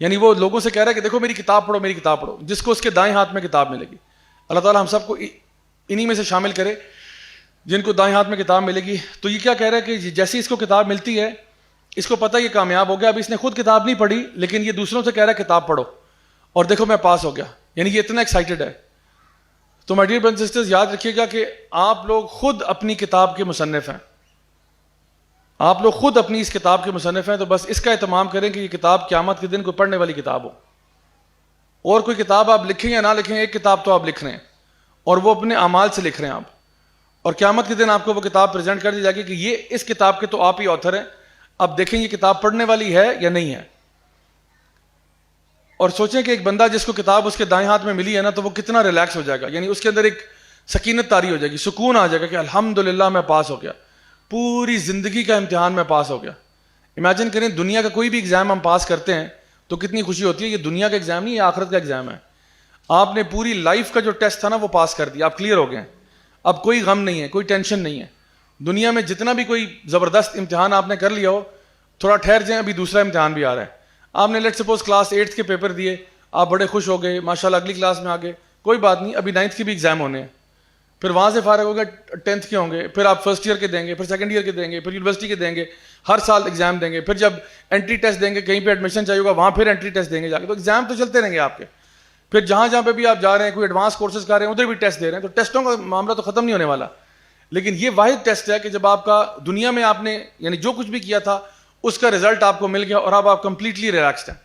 یعنی وہ لوگوں سے کہہ رہا ہے کہ دیکھو میری کتاب پڑھو, میری کتاب پڑھو, جس کو اس کے دائیں ہاتھ میں کتاب ملے گی. اللہ تعالیٰ ہم سب کو انہی میں سے شامل کرے جن کو دائیں ہاتھ میں کتاب ملے گی. تو یہ کیا کہہ رہا ہے کہ جیسی اس کو کتاب ملتی ہے اس کو پتہ یہ کامیاب ہو گیا. اب اس نے خود کتاب نہیں پڑھی لیکن یہ دوسروں سے کہہ رہا ہے کتاب پڑھو اور دیکھو میں پاس ہو گیا. یعنی یہ اتنا ایکسائٹڈ ہے. تو my dear brothers and sisters یاد رکھیے گا کہ آپ لوگ خود اپنی کتاب کے مصنف ہیں. آپ لوگ خود اپنی اس کتاب کے مصنف ہیں. تو بس اس کا اہتمام کریں کہ یہ کتاب قیامت کے دن کو پڑھنے والی کتاب ہو. اور کوئی کتاب آپ لکھیں یا نہ لکھیں, ایک کتاب تو آپ لکھ رہے ہیں اور وہ اپنے اعمال سے لکھ رہے ہیں آپ, اور قیامت کے دن آپ کو وہ کتاب پریزنٹ کر دی جائے گی کہ یہ اس کتاب کے تو آپ ہی آتھر ہیں. اب دیکھیں یہ کتاب پڑھنے والی ہے یا نہیں ہے. اور سوچیں کہ ایک بندہ جس کو کتاب اس کے دائیں ہاتھ میں ملی ہے نا تو وہ کتنا ریلیکس ہو جائے گا. یعنی اس کے اندر ایک سکینت طاری ہو جائے گی, سکون آ جائے گا کہ الحمدللہ میں پاس ہو گیا, پوری زندگی کا امتحان میں پاس ہو گیا. امیجن کریں دنیا کا کوئی بھی ایگزام ہم پاس کرتے ہیں تو کتنی خوشی ہوتی ہے. یہ دنیا کا ایگزام نہیں, یہ آخرت کا ایگزام ہے. آپ نے پوری لائف کا جو ٹیسٹ تھا نا وہ پاس کر دیا, آپ کلیئر ہو گئے. اب کوئی غم نہیں ہے, کوئی ٹینشن نہیں ہے. دنیا میں جتنا بھی کوئی زبردست امتحان آپ نے کر لیا ہو, تھوڑا ٹھہر جائیں, ابھی دوسرا امتحان بھی آ رہا ہے. آپ نے لیٹ سپوز کلاس 8 کے پیپر دیے, آپ بڑے خوش ہو گئے, ماشاءاللہ اگلی کلاس میں آ گئے, کوئی بات نہیں, ابھی 9th کے بھی ایگزام ہونے ہیں. پھر وہاں سے فارغ ہو گئے 10th کے ہوں گے, پھر آپ فرسٹ ایئر کے دیں گے, پھر سیکنڈ ایئر کے دیں گے, پھر یونیورسٹی کے دیں گے, ہر سال ایگزام دیں گے. پھر جب انٹری ٹیسٹ دیں گے, کہیں پہ ایڈمیشن چاہیے ہوگا وہاں پھر انٹری ٹیسٹ دیں گے جا کے. تو ایگزام تو چلتے رہیں گے آپ کے. پھر جہاں جہاں پہ بھی آپ جا رہے ہیں, کوئی ایڈوانس کورسز کر رہے ہیں ادھر بھی ٹیسٹ دے رہے ہیں. تو ٹیسٹوں کا معاملہ تو ختم نہیں ہونے والا. لیکن یہ واحد ٹیسٹ ہے کہ جب آپ کا دنیا میں آپ نے یعنی جو کچھ بھی کیا تھا اس کا رزلٹ آپ کو مل گیا اور اب آپ کمپلیٹلی ریلیکسڈ ہیں,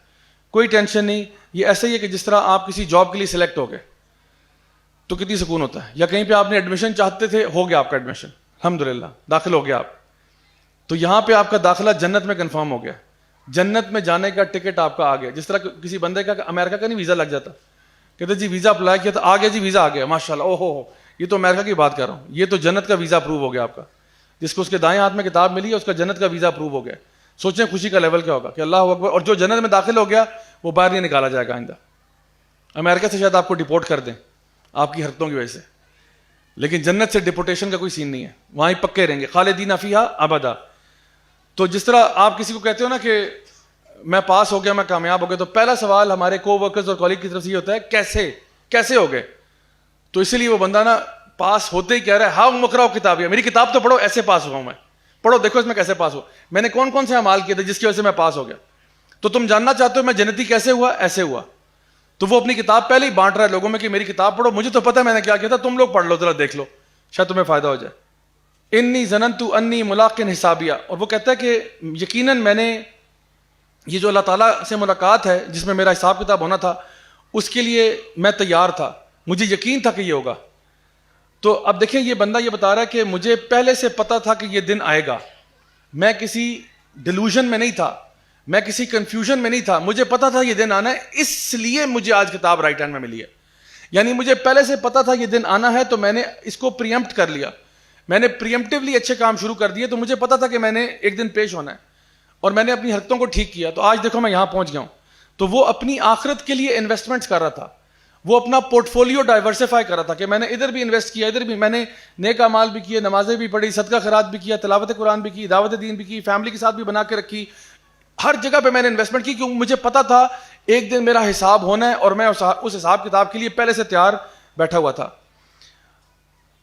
کوئی ٹینشن نہیں. یہ ایسا ہی ہے کہ جس طرح آپ کسی جاب کے لیے سلیکٹ ہو گئے تو کتنی سکون ہوتا ہے, یا کہیں پہ آپ نے ایڈمیشن چاہتے تھے, ہو گیا آپ کا ایڈمیشن, الحمدللہ داخل ہو گیا آپ. تو یہاں پہ آپ کا داخلہ جنت میں کنفرم ہو گیا, جنت میں جانے کا ٹکٹ آپ کا آ گیا. جس طرح کسی بندے کا امریکہ کا نہیں ویزا لگ جاتا, کہتے جی ویزا اپلائی کیا تھا, آ گیا جی ویزا آ گیا, ماشاءاللہ, او ہو, یہ تو امریکہ کی بات کر رہا ہوں, یہ تو جنت کا ویزا اپروو ہو گیا آپ کا. جس کو اس کے دائیں ہاتھ میں کتاب ملی ہے اس کا جنت کا ویزا اپروو ہو گیا. سوچیں خوشی کا لیول کیا ہوگا کہ اللہ اکبر. اور جو جنت میں داخل ہو گیا وہ باہر نہیں نکالا جائے گا آئندہ. امریکہ سے شاید آپ کو ڈپورٹ کر دیں آپ کی حرکتوں کی وجہ سے, لیکن جنت سے ڈپورٹیشن کا کوئی سین نہیں ہے, وہاں ہی پکے رہیں گے, خالدین فیہا ابدا. تو جس طرح آپ کسی کو کہتے ہو نا کہ میں پاس ہو گیا, میں کامیاب ہو گیا, تو پہلا سوال ہمارے کو ورکرز اور کالیگ کی طرف سے یہ ہوتا ہے کیسے ہو گئے. تو اسی لیے وہ بندہ نا پاس ہوتے ہی کہہ رہا ہے ہاں مقرأ کتابیہ, میری کتاب تو پڑھو, ایسے پاس ہوا ہوں میں, پڑھو دیکھو اس میں کیسے پاس ہوا, میں نے کون کون سے اعمال کیے تھے جس کی وجہ سے میں پاس ہو گیا. تو تم جاننا چاہتے ہو میں جنتی کیسے ہوا, ایسے ہوا. تو وہ اپنی کتاب پہلے ہی بانٹ رہا ہے لوگوں میں کہ میری کتاب پڑھو, مجھے تو پتہ ہے میں نے کیا کیا تھا, تم لوگ پڑھ لو ذرا دیکھ لو شاید تمہیں فائدہ ہو جائے. انی ظننت انی ملاق حسابیہ. اور وہ کہتا ہے کہ یقیناً میں نے یہ جو اللہ تعالیٰ سے ملاقات ہے جس میں میرا حساب کتاب ہونا تھا اس کے لیے میں تیار تھا, مجھے یقین تھا کہ یہ ہوگا. تو اب دیکھیں یہ بندہ یہ بتا رہا ہے کہ مجھے پہلے سے پتا تھا کہ یہ دن آئے گا, میں کسی ڈیلوژن میں نہیں تھا, میں کسی کنفیوژن میں نہیں تھا, مجھے پتا تھا یہ دن آنا ہے, اس لیے مجھے آج کتاب رائٹ ہینڈ میں ملی ہے. یعنی مجھے پہلے سے پتا تھا یہ دن آنا ہے تو میں نے اس کو پریمپٹ کر لیا, میں نے پریمپٹیولی اچھے کام شروع کر دیے. تو مجھے پتا تھا کہ میں نے ایک دن پیش ہونا ہے اور میں نے اپنی حرکتوں کو ٹھیک کیا, تو آج دیکھو میں یہاں پہنچ گیا ہوں. تو وہ اپنی آخرت کے لیے انویسٹمنٹس کر رہا تھا, وہ اپنا پورٹ فولیو ڈائیورسیفائی کر رہا تھا کہ میں نے ادھر بھی انویسٹ کیا, ادھر بھی میں نے نیک اعمال بھی کیے, نمازیں بھی پڑھی, صدقہ خیرات بھی کیا, تلاوت قرآن بھی کی, دعوت دین بھی کی, فیملی کے ساتھ بھی بنا کے رکھی, ہر جگہ پہ میں نے انویسٹمنٹ کی کیونکہ مجھے پتا تھا ایک دن میرا حساب ہونا ہے اور میں اس حساب کتاب کے لیے پہلے سے تیار بیٹھا ہوا تھا.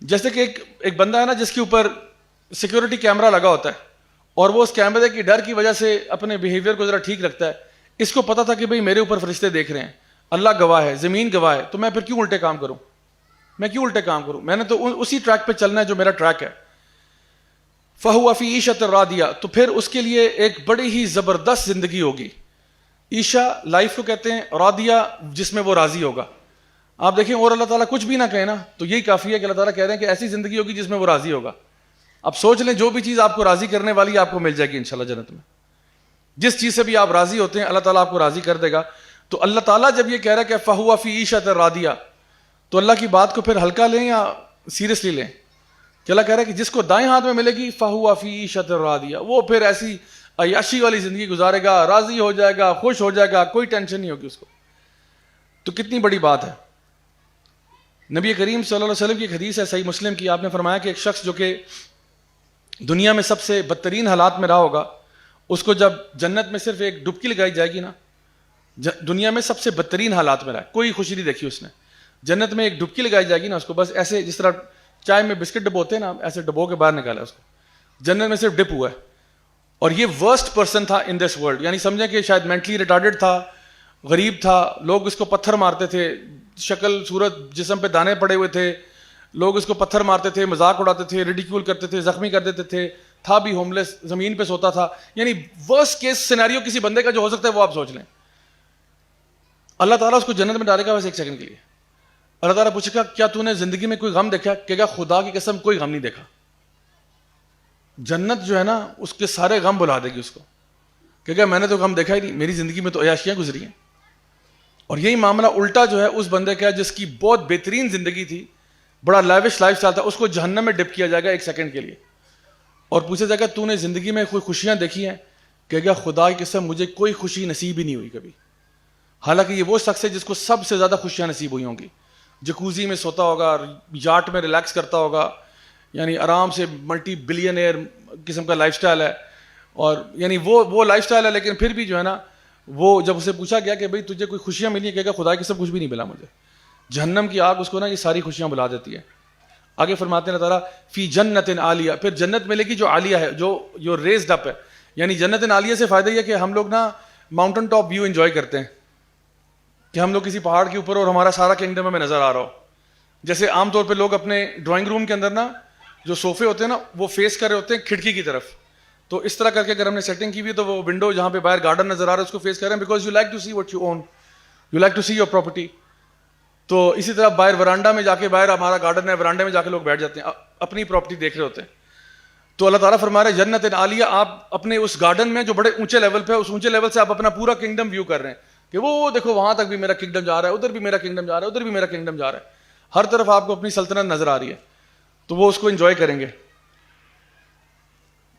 جیسے کہ ایک بندہ ہے نا جس کے اوپر سیکیورٹی کیمرہ لگا ہوتا ہے اور وہ اس کیمرے کی ڈر کی وجہ سے اپنے بیہیویئر کو ذرا ٹھیک رکھتا ہے. اس کو پتا تھا کہ بھئی میرے اوپر فرشتے دیکھ رہے ہیں, اللہ گواہ ہے, زمین گواہ ہے, تو میں پھر کیوں الٹے کام کروں, میں نے تو اسی ٹریک پہ چلنا ہے جو میرا ٹریک ہے. فہو فی عیشۃ راضیہ. تو پھر اس کے لیے ایک بڑی ہی زبردست زندگی ہوگی. عیشہ لائف کو کہتے ہیں, راضیہ جس میں وہ راضی ہوگا. آپ دیکھیں اور اللہ تعالیٰ کچھ بھی نہ کہے نا تو یہی کافی ہے کہ اللہ تعالیٰ کہہ رہے ہیں کہ ایسی زندگی ہوگی جس میں وہ راضی ہوگا. اب سوچ لیں جو بھی چیز آپ کو راضی کرنے والی ہے آپ کو مل جائے گی انشاءاللہ جنت میں. جس چیز سے بھی آپ راضی ہوتے ہیں اللہ تعالیٰ آپ کو راضی کر دے گا. تو اللہ تعالیٰ جب یہ کہہ رہا ہے کہ فَهُوَ فِي عِيشَةٍ رَاضِيَةٍ تو اللہ کی بات کو پھر ہلکا لیں یا سیریسلی لیں؟ کہ اللہ کہہ رہا ہے کہ جس کو دائیں ہاتھ میں ملے گی فَهُوَ فِي عِيشَةٍ رَاضِيَةٍ وہ پھر ایسی عیاشی والی زندگی گزارے گا, راضی ہو جائے گا, خوش ہو جائے گا, کوئی ٹینشن نہیں ہوگی اس کو. تو کتنی بڑی بات ہے. نبی کریم صلی اللہ علیہ وسلم کی ایک حدیث ہے صحیح مسلم کی, آپ نے فرمایا کہ ایک شخص جو کہ دنیا میں سب سے بدترین حالات میں رہا ہوگا اس کو جب جنت میں صرف ایک ڈبکی لگائی جائے گی نا, دنیا میں سب سے بدترین حالات میں رہا ہے, کوئی خوشی نہیں دیکھی اس نے, جنت میں ایک ڈبکی لگائی جائے گی نا اس کو, بس ایسے جس طرح چائے میں بسکٹ ڈبوتے ہیں نا ایسے ڈبو کے باہر نکالا اس کو, جنت میں صرف ڈپ ہوا ہے. اور یہ ورسٹ پرسن تھا ان دس ورلڈ, یعنی سمجھیں کہ شاید مینٹلی ریٹارڈڈ تھا, غریب تھا, لوگ اس کو پتھر مارتے تھے, شکل صورت جسم پہ دانے پڑے ہوئے تھے, لوگ اس کو پتھر مارتے تھے, مذاق اڑاتے تھے, ریڈیکیول کرتے تھے, زخمی کر دیتے تھے, تھا بھی ہوم لیس, زمین پہ سوتا تھا. یعنی ورسٹ کیس سینیریو کسی بندے کا جو ہو سکتا ہے وہ آپ سوچ لیں. اللہ تعالیٰ اس کو جنت میں ڈالے گا بس ایک سیکنڈ کے لیے. اللہ تعالیٰ پوچھے گا کیا تو نے زندگی میں کوئی غم دیکھا؟ کہے گا خدا کی قسم کوئی غم نہیں دیکھا. جنت جو ہے نا اس کے سارے غم بلا دے گی اس کو, کہے گا میں نے تو غم دیکھا ہی نہیں, میری زندگی میں تو عیاشیاں گزری ہیں. اور یہی معاملہ الٹا جو ہے اس بندے کا جس کی بہت بہترین زندگی تھی, بڑا لیوش لائف اسٹائل تھا, اس کو جہنم میں ڈپ کیا جائے گا ایک سیکنڈ کے لیے اور پوچھا جائے گا تو نے زندگی میں کوئی خوشیاں دیکھی ہیں؟ کہے گا خدا کی قسم مجھے کوئی خوشی نصیب ہی نہیں ہوئی کبھی. حالانکہ یہ وہ شخص ہے جس کو سب سے زیادہ خوشیاں نصیب ہوئی ہوں گی, جکوزی میں سوتا ہوگا, یاٹ میں ریلیکس کرتا ہوگا, یعنی آرام سے ملٹی بلینئر قسم کا لائف سٹائل ہے. اور یعنی وہ لائف سٹائل ہے, لیکن پھر بھی جو ہے نا وہ جب اسے پوچھا گیا کہ بھئی تجھے کوئی خوشیاں ملی ہیں, کہے گا خدا کی سب کچھ بھی نہیں ملا مجھے. جہنم کی آگ اس کو نا یہ ساری خوشیاں بلا دیتی ہے. آگے فرماتے ہیں اللہ تعالیٰ فی جنت عالیہ, پھر جنت ملے گی جو عالیہ ہے, جو ریزڈ اپ ہے. یعنی جنت عالیہ سے فائدہ یہ ہے کہ ہم لوگ نا ماؤنٹن ٹاپ ویو انجوائے کرتے ہیں کہ ہم لوگ کسی پہاڑ کے اوپر اور ہمارا سارا کنگڈم ہمیں نظر آ رہا ہو. جیسے عام طور پہ لوگ اپنے ڈرائنگ روم کے اندر نا جو صوفے ہوتے ہیں نا وہ فیس کر رہے ہوتے ہیں کھڑکی کی طرف, تو اس طرح کر کے اگر ہم نے سیٹنگ کی ہوئی ہے تو وہ ونڈو جہاں پہ باہر گارڈن نظر آ رہا ہے اس کو فیس کر رہے ہیں, because you like to see what you own, you like to see your property. تو اسی طرح باہر ورانڈا میں جا کے, باہر ہمارا گارڈن ہے, ورانڈے میں جا کے لوگ بیٹھ جاتے ہیں, اپنی پراپرٹی دیکھ رہے ہوتے ہیں. تو اللہ تعالیٰ فرما رہے ہیں جنت عالیہ, آپ اپنے اس گارڈن میں جو بڑے اونچے لیول پہ, اس اونچے لیول سے آپ اپنا پورا کنگڈم ویو کر رہے ہیں کہ وہ دیکھو وہاں تک بھی میرا کنگڈم جا رہا ہے, ادھر بھی میرا کنگڈم جا رہا ہے, ادھر بھی میرا کنگڈم جا رہا ہے, ہر طرف آپ کو اپنی سلطنت نظر آ رہی ہے. تو وہ اس کو انجوائے کریں گے.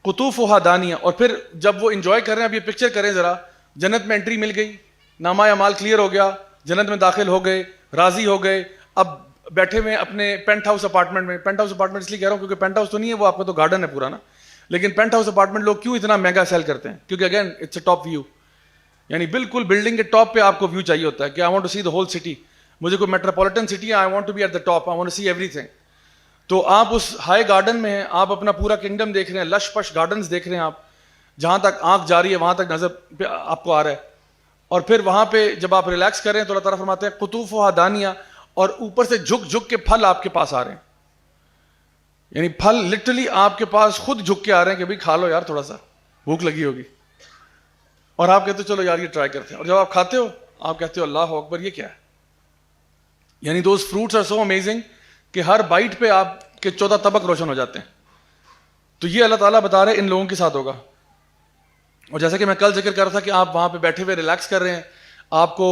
قطوفها دانیہ, اور پھر جب وہ انجوائے کر رہے ہیں, اب یہ پکچر کریں ذرا, جنت میں انٹری مل گئی, نامہ اعمال کلیئر ہو گیا, جنت میں داخل ہو گئے, راضی ہو گئے, اب بیٹھے ہوئے اپنے پینٹ ہاؤس اپارٹمنٹ میں. پینٹ ہاؤس اپارٹمنٹ اس لیے کہہ رہا ہوں کیونکہ پینٹ ہاؤس تو نہیں ہے, وہ آپ کا تو گارڈن ہے پورا نا, لیکن پینٹ ہاؤس اپارٹمنٹ لوگ کیوں اتنا مہنگا سیل کرتے ہیں؟ کیونکہ again it's a top view, یعنی بالکل بلڈنگ کے ٹاپ پہ آپ کو ویو چاہیے ہوتا ہے کہ I want to see the whole city, مجھے کوئی میٹروپولیٹن سٹی ہے, I want to be at the top, I want to see everything. تو آپ اس ہائی گارڈن میں ہیں, آپ اپنا پورا کنگڈم دیکھ رہے ہیں, لش پش گارڈنز دیکھ رہے ہیں, آپ جہاں تک آنکھ جا رہی ہے وہاں تک نظر پہ آپ کو آ رہا ہے. اور پھر وہاں پہ جب آپ ریلیکس کر رہے ہیں تو اللہ تعالیٰ فرماتے ہیں قطوفها دانیہ, اور اوپر سے جھک جھک کے پھل آپ کے پاس آ رہے ہیں, یعنی پھل لٹرلی آپ کے پاس خود جھک کے آ رہے ہیں کہ بھائی کھا لو یار, تھوڑا سا بھوک لگی ہوگی. اور آپ کہتے ہو چلو یار یہ ٹرائی کرتے ہیں, اور جب آپ کھاتے ہو آپ کہتے ہو اللہ اکبر یہ کیا ہے, یعنی those fruits are so amazing کہ ہر بائٹ پہ آپ کے 14 طبق روشن ہو جاتے ہیں. تو یہ اللہ تعالیٰ بتا رہے ہیں ان لوگوں کے ساتھ ہوگا. اور جیسا کہ میں کل ذکر کر رہا تھا کہ آپ وہاں پہ بیٹھے ہوئے ریلیکس کر رہے ہیں, آپ کو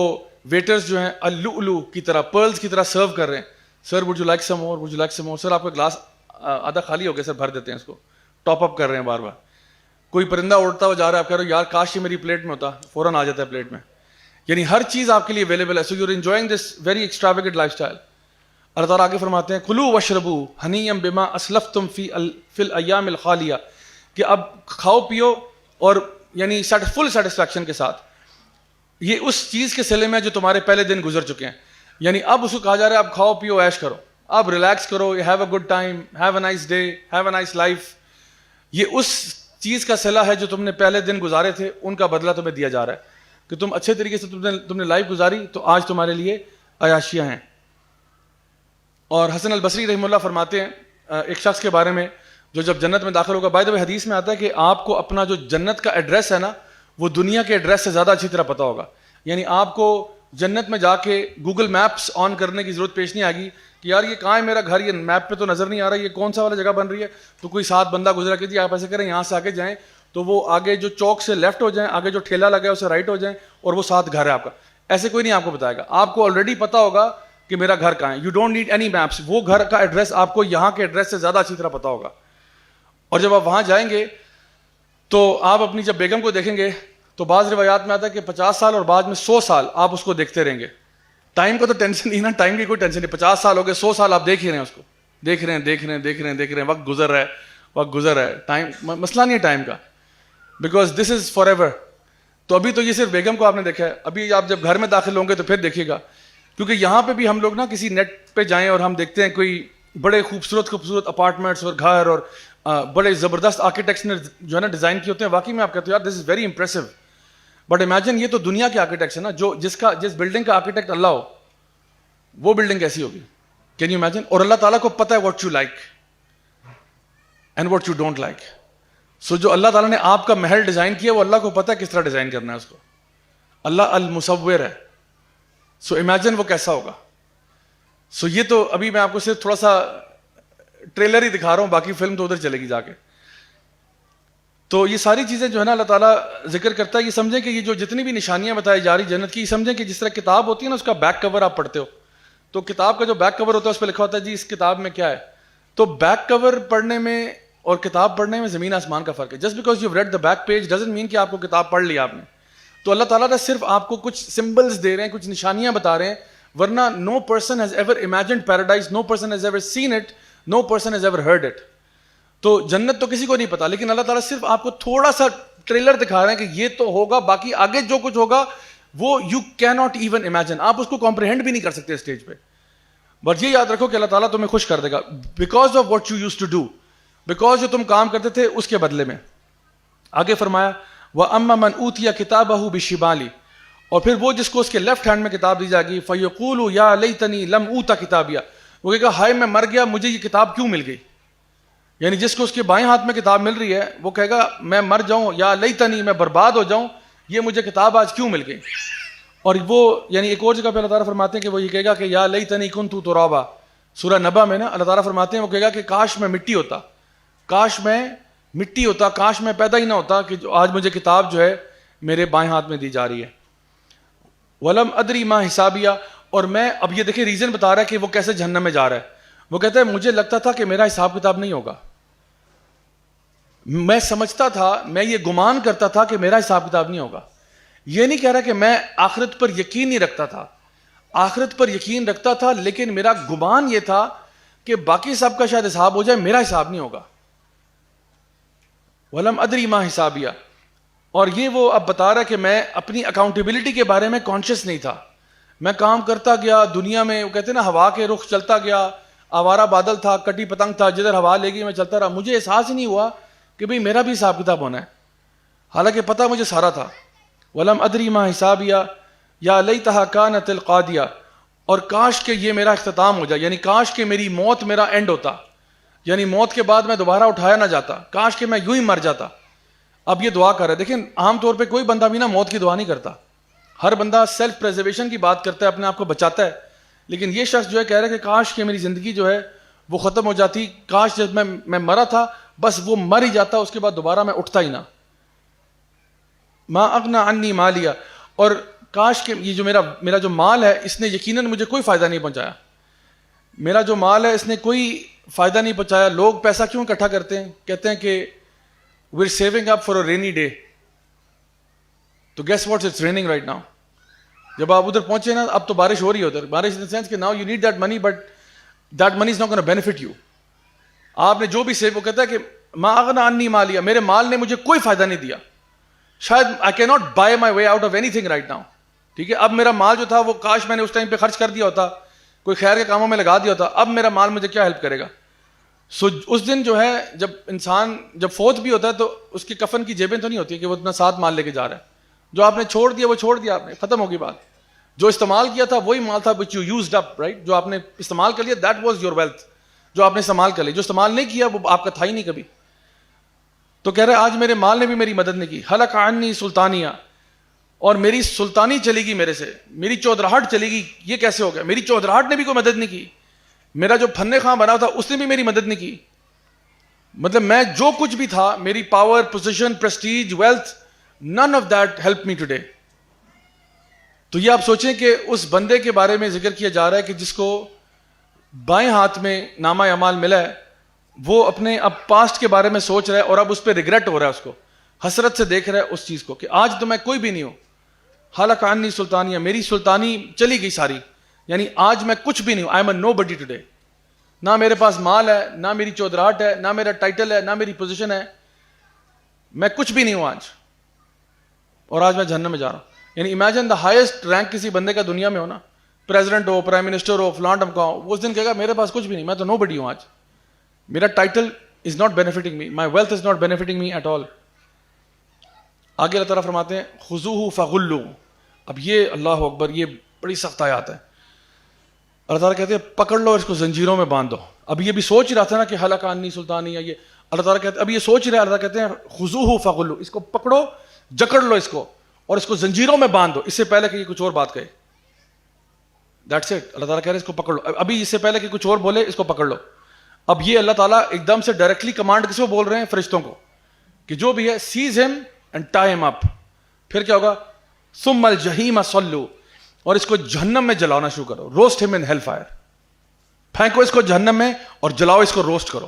ویٹرز جو ہیں اللؤلؤ کی طرح, پرلز کی طرح سرو کر رہے ہیں. Sir would you like some more, would you like some more, sir آپ کا گلاس آدھا خالی ہو گیا سر, بھر دیتے ہیں اس کو, ٹاپ اپ کر رہے ہیں بار بار. کوئی پرندہ اڑتا ہوا جا رہا ہے, آپ کہہ رہے ہو یار کاش یہ میری پلیٹ میں ہوتا, فوراً آ جاتا ہے پلیٹ میں. یعنی ہر چیز آپ کے لیے اویلیبل ہے. So you are enjoying this very extravagant lifestyle. Allah تعالیٰ آگے فرماتے ہیں کلوا واشربوا ہنیئا بما اسلفتم فی الایام الخالیہ, کہ اب کھاؤ پیو اور یعنی فل سیٹسفیکشن کے ساتھ, یہ اس چیز کے صلے میں جو تمہارے پہلے دن گزر چکے ہیں. یعنی اب اس کو کہا جا رہا ہے اب کھاؤ پیو عیش کرو, اب ریلیکس کرو, have a good time, have a nice day, have a nice life. یہ اس چیز کا صلہ ہے جو تم نے پہلے دن گزارے تھے ان کا بدلہ تمہیں دیا جا رہا ہے کہ تم اچھے طریقے سے تم نے لائف گزاری تو آج تمہارے لیے عیاشیاں ہیں. اور حسن البصری رحمہ اللہ فرماتے ہیں ایک شخص کے بارے میں جو جب جنت میں داخل ہوگا, بائی دا وے حدیث میں آتا ہے کہ آپ کو اپنا جو جنت کا ایڈریس ہے نا وہ دنیا کے ایڈریس سے زیادہ اچھی طرح پتہ ہوگا. یعنی آپ کو جنت میں جا کے گوگل میپس آن کرنے کی ضرورت پیش نہیں آئے گی کہ یار یہ کہاں ہے میرا گھر, یہ میپ پہ تو نظر نہیں آ رہا, یہ کون سا والا جگہ بن رہی ہے. تو کوئی ساتھ بندہ گزرا کہ جی آپ ایسے کریں, یہاں سے آگے جائیں تو وہ آگے جو چوک سے لیفٹ ہو جائیں, آگے جو ٹھیلا لگا ہے اسے رائٹ ہو جائیں, اور وہ ساتھ گھر ہے آپ کا. ایسے کوئی نہیں آپ کو بتائے گا, آپ کو آلریڈی پتا ہوگا کہ میرا گھر کہاں ہے. You don't need any maps, وہ گھر کا ایڈریس آپ کو یہاں کے ایڈریس سے زیادہ اچھی طرح پتا ہوگا. اور جب آپ وہاں جائیں گے تو آپ اپنی جب بیگم کو دیکھیں گے تو بعض روایات میں آتا ہے کہ 50 سال اور بعد میں 100 سال آپ اس کو دیکھتے رہیں گے. ٹائم کا تو ٹینشن نہیں نا, ٹائم کی کوئی ٹینشن نہیں. 50 سال ہو گئے, 100 سال آپ دیکھ ہی رہے ہیں اس کو, دیکھ رہے ہیں, وقت گزر رہا ہے. ٹائم مسئلہ نہیں ہے ٹائم کا, because this is for ever. تو ابھی تو یہ صرف بیگم کو آپ نے دیکھا ہے, ابھی آپ جب گھر میں داخل ہوں گے تو پھر دیکھیے گا, کیونکہ یہاں پہ بھی ہم لوگ نا کسی نیٹ پہ جائیں اور ہم دیکھتے ہیں کوئی بڑے خوبصورت اپارٹمنٹس اور گھر اور بڑے زبردست آرکیٹیکٹس نے جو ہے نا ڈیزائن کیے ہوتے ہیں. واقعی میں آپ کہتے ہیں یار this is very impressive, but imagine یہ تو دنیا کے آرکیٹیکٹس ہیں نا, جس بلڈنگ کا آرکیٹیکٹ اللہ ہو وہ بلڈنگ کیسی ہوگی, کین یو امیجن. اور اللہ تعالیٰ کو پتہ ہے what you like and what you don't like. So جو اللہ تعالیٰ نے آپ کا محل ڈیزائن کیا وہ اللہ کو پتہ ہے کس طرح ڈیزائن کرنا ہے اس کو. اللہ المصور ہے. سو امیجن وہ کیسا ہوگا. سو یہ تو ابھی میں آپ کو صرف تھوڑا سا ٹریلر ہی دکھا رہا ہوں, باقی فلم تو ادھر چلے گی جا کے. تو یہ ساری چیزیں جو ہے نا اللہ تعالیٰ ذکر کرتا ہے. یہ سمجھیں کہ یہ جو جتنی بھی نشانیاں بتائی جا رہی جنت کی, یہ سمجھیں کہ جس طرح کتاب ہوتی ہے نا اس کا بیک کور آپ پڑھتے ہو, تو کتاب کا جو بیک کور ہوتا ہے اس پہ لکھا ہوتا ہے جی اس کتاب میں کیا ہے. تو بیک کور پڑھنے میں اور کتاب پڑھنے میں زمین آسمان کا فرق ہے. Just because you read the back page doesn't mean کہ آپ کو کتاب پڑھ لی آپ نے. تو اللہ تعالیٰ نے صرف آپ کو کچھ سمبلز دے رہے ہیں, کچھ نشانیاں بتا رہے ہیں, ورنہ no person has ever imagined paradise, no person has ever seen it, no person has ever heard it. تو جنت تو کسی کو نہیں پتا, لیکن اللہ تعالیٰ صرف آپ کو تھوڑا سا ٹریلر دکھا رہے ہیں کہ یہ تو ہوگا, باقی آگے جو کچھ ہوگا وہ یو کی ناٹ ایون امیجن, آپ اس کو کمپریہینڈ بھی نہیں کر سکتے اسٹیج پہ. بٹ یہ یاد رکھو کہ اللہ تعالیٰ تمہیں خوش کر دے گا because of what you used to do, because جو تم کام کرتے تھے اس کے بدلے میں. آگے فرمایا وَأَمَّا مَنْ أُوتِيَ كِتَابَهُ بِشِمَالِهِ, اور پھر وہ جس کو اس کے لیفٹ ہینڈ میں کتاب دی جائے گی, فَيَقُولُ يَا لَيْتَنِي لَمْ أُوتَ كِتَابِيَهْ, وہ کہے گا ہائے میں مر گیا, مجھے یہ کتاب کیوں مل گئی. یعنی جس کو اس کے بائیں ہاتھ میں کتاب مل رہی ہے وہ کہے گا میں مر جاؤں, یا لیتنی میں برباد ہو جاؤں, یہ مجھے کتاب آج کیوں مل گئی. اور وہ یعنی ایک اور جگہ پہ اللہ تعالیٰ فرماتے ہیں کہ وہ یہ کہے گا کہ یا لیتنی کنت ترابا, سورہ نبا میں نا اللہ تعالیٰ فرماتے ہیں وہ کہے گا کہ کاش میں مٹی ہوتا, کاش میں مٹی ہوتا, کاش میں پیدا ہی نہ ہوتا کہ آج مجھے کتاب جو ہے میرے بائیں ہاتھ میں دی جا رہی ہے. ولم ادری ما حسابیہ, اور میں اب یہ دیکھیں ریزن بتا رہا ہے کہ وہ کیسے جہنم میں جا رہا ہے. وہ کہتا ہے مجھے لگتا تھا کہ میرا حساب کتاب نہیں ہوگا, میں سمجھتا تھا, میں یہ گمان کرتا تھا کہ میرا حساب کتاب نہیں ہوگا. یہ نہیں کہہ رہا کہ میں آخرت پر یقین نہیں رکھتا تھا, آخرت پر یقین رکھتا تھا, لیکن میرا گمان یہ تھا کہ باقی سب کا شاید حساب ہو جائے, میرا حساب نہیں ہوگا. ولم ادری ما حسابیہ, اور یہ وہ اب بتا رہا ہے کہ میں اپنی اکاؤنٹیبلٹی کے بارے میں کانشیس نہیں تھا. میں کام کرتا گیا دنیا میں, وہ کہتے ہیں نا ہوا کے رخ چلتا گیا, آوارہ بادل تھا, کٹی پتنگ تھا, جدھر ہوا لے گئی میں چلتا رہا. مجھے احساس ہی نہیں ہوا کہ بھئی میرا بھی حساب کتاب ہونا ہے, حالانکہ پتہ مجھے سارا تھا. ولم ادری ما حسابیہ یا لیتہا کانت القاضیہ, اور کاش کہ یہ میرا اختتام ہو جائے, یعنی کاش کہ میری موت میرا اینڈ ہوتا, یعنی موت کے بعد میں دوبارہ اٹھایا نہ جاتا, کاش کہ میں یوں ہی مر جاتا. اب یہ دعا کر رہے, دیکھیں عام طور پہ کوئی بندہ بھی نا موت کی دعا نہیں کرتا, ہر بندہ سیلف پریزرویشن کی بات کرتا ہے, اپنے آپ کو بچاتا ہے. لیکن یہ شخص جو ہے کہہ رہا ہے کہ کاش کہ میری زندگی جو ہے وہ ختم ہو جاتی, کاش جب میں مرا تھا بس وہ مر ہی جاتا, اس کے بعد دوبارہ میں اٹھتا ہی نہ. ما اغنی عنی مالیہ, اور کاش کہ یہ جو میرا جو مال ہے اس نے یقیناً مجھے کوئی فائدہ نہیں پہنچایا, میرا جو مال ہے اس نے کوئی فائدہ نہیں پہنچایا. لوگ پیسہ کیوں اکٹھا کرتے ہیں, کہتے ہیں کہ we're saving up for a rainy day. تو guess what, it's raining right now. جب آپ ادھر پہنچے نا اب تو بارش ہو رہی ہے ادھر, بارش in the sense کہ now you need that money but that money is not going to benefit you. آپ نے جو بھی سیو, وہ کہتا ہے کہ ما اغنی عنی مالیہ, میرے مال نے مجھے کوئی فائدہ نہیں دیا, شاید I cannot buy my way out of anything right now. ٹھیک ہے, اب میرا مال جو تھا وہ کاش میں نے اس ٹائم پہ خرچ کر دیا ہوتا, کوئی خیر کے کاموں میں لگا دیا ہوتا, اب میرا مال مجھے کیا ہیلپ کرے گا. سو اس دن جو ہے جب انسان جب فوت بھی ہوتا ہے تو اس کی کفن کی جیبیں تو نہیں ہوتی کہ وہ اتنا ساتھ مال لے کے جا رہا ہے, جو آپ نے چھوڑ دیا وہ چھوڑ دیا آپ نے, ختم ہوگی بات. جو استعمال کیا تھا وہی مال تھا which you used up, right, جو آپ نے استعمال کر لیا that was your wealth, جو آپ نے استعمال کر لیا. جو استعمال نہیں کیا وہ آپ کا تھا ہی نہیں کبھی. تو کہہ رہے آج میرے مال نے بھی میری مدد نہیں کی. حلق عنی سلطانیہ, اور میری سلطانی چلے گی میرے سے, میری چودراہٹ چلے گی, یہ کیسے ہو گیا؟ میری چودراہٹ نے بھی کوئی مدد نہیں کی, میرا جو پھنے خاں بنا تھا اس نے بھی میری مدد نہیں کی. مطلب میں جو کچھ بھی تھا, میری power, position, prestige, wealth, none of that helped me today. تو یہ آپ سوچیں کہ اس بندے کے بارے میں ذکر کیا جا رہا ہے کہ جس کو بائیں ہاتھ میں نامہ اعمال ملا ہے, وہ اپنے اب پاسٹ کے بارے میں سوچ رہا ہے اور اب اس پہ ریگریٹ ہو رہا ہے, اس کو حسرت سے دیکھ رہا ہے اس چیز کو کہ آج تو میں کوئی بھی نہیں ہوں. حالک عنی سلطانیہ, میری سلطانی چلی گئی ساری, یعنی آج میں کچھ بھی نہیں ہوں. I am a nobody today. نہ میرے پاس مال ہے, نہ میری چودراہٹ ہے, نہ میرا ٹائٹل ہے, نہ میری پوزیشن ہے, میں کچھ بھی نہیں ہوں آج, اور آج میں جہنم میں جا رہا ہوں. یعنی امیجن دا ہائیسٹ رینک کسی بندے کا دنیا میں ہونا, پریزیڈنٹ ہو, پرائم منسٹر ہو, فلان ٹم کا ہو, وہ اس دن کہے گا میرے پاس کچھ بھی نہیں, میں تو نو بڈی ہوں آج, میرا title is not benefiting me, my wealth is not benefiting me at all. آگے اللہ تعالیٰ فرماتے ہیں خذوہ فغلوا. اب یہ اللہ اکبر, یہ بڑی سخت آیات ہے. اللہ تعالیٰ کہتے ہیں پکڑ لو اس کو, زنجیروں میں باندھ دو. اب یہ بھی سوچ رہا تھا نا کہ حلق عنی سلطانی, یہ اللہ تعالیٰ کہتے ہیں, اب یہ سوچ رہا ہے, اللہ تعالیٰ کہتے ہیں خذوہ فغلوا, اس کو پکڑو, جکڑ لو اس کو, اور اس کو زنجیروں میں باندھ دو. اس سے پہلے کہ یہ کچھ اور بات کہے, دیٹس اٹ. اللہ تعالیٰ کہہ رہے ہیں اس کو پکڑ لو. ابھی اس سے پہلے کہ کچھ اور بولے, اس کو پکڑ لو. اب یہ اللہ تعالیٰ ایک دم سے ڈائریکٹلی کمانڈ کس کو بول رہے ہیں؟ فرشتوں کو, کہ جو بھی ہے سیز ہم اینڈ ٹائی ہم اپ. پھر کیا ہوگا؟ ثم الجحیم صلوا, اور اس کو جہنم میں جلانا شروع کرو. روسٹ ہم ان ہیل فائر, پھینکو اس کو جہنم میں اور جلاؤ اس کو, روسٹ کرو.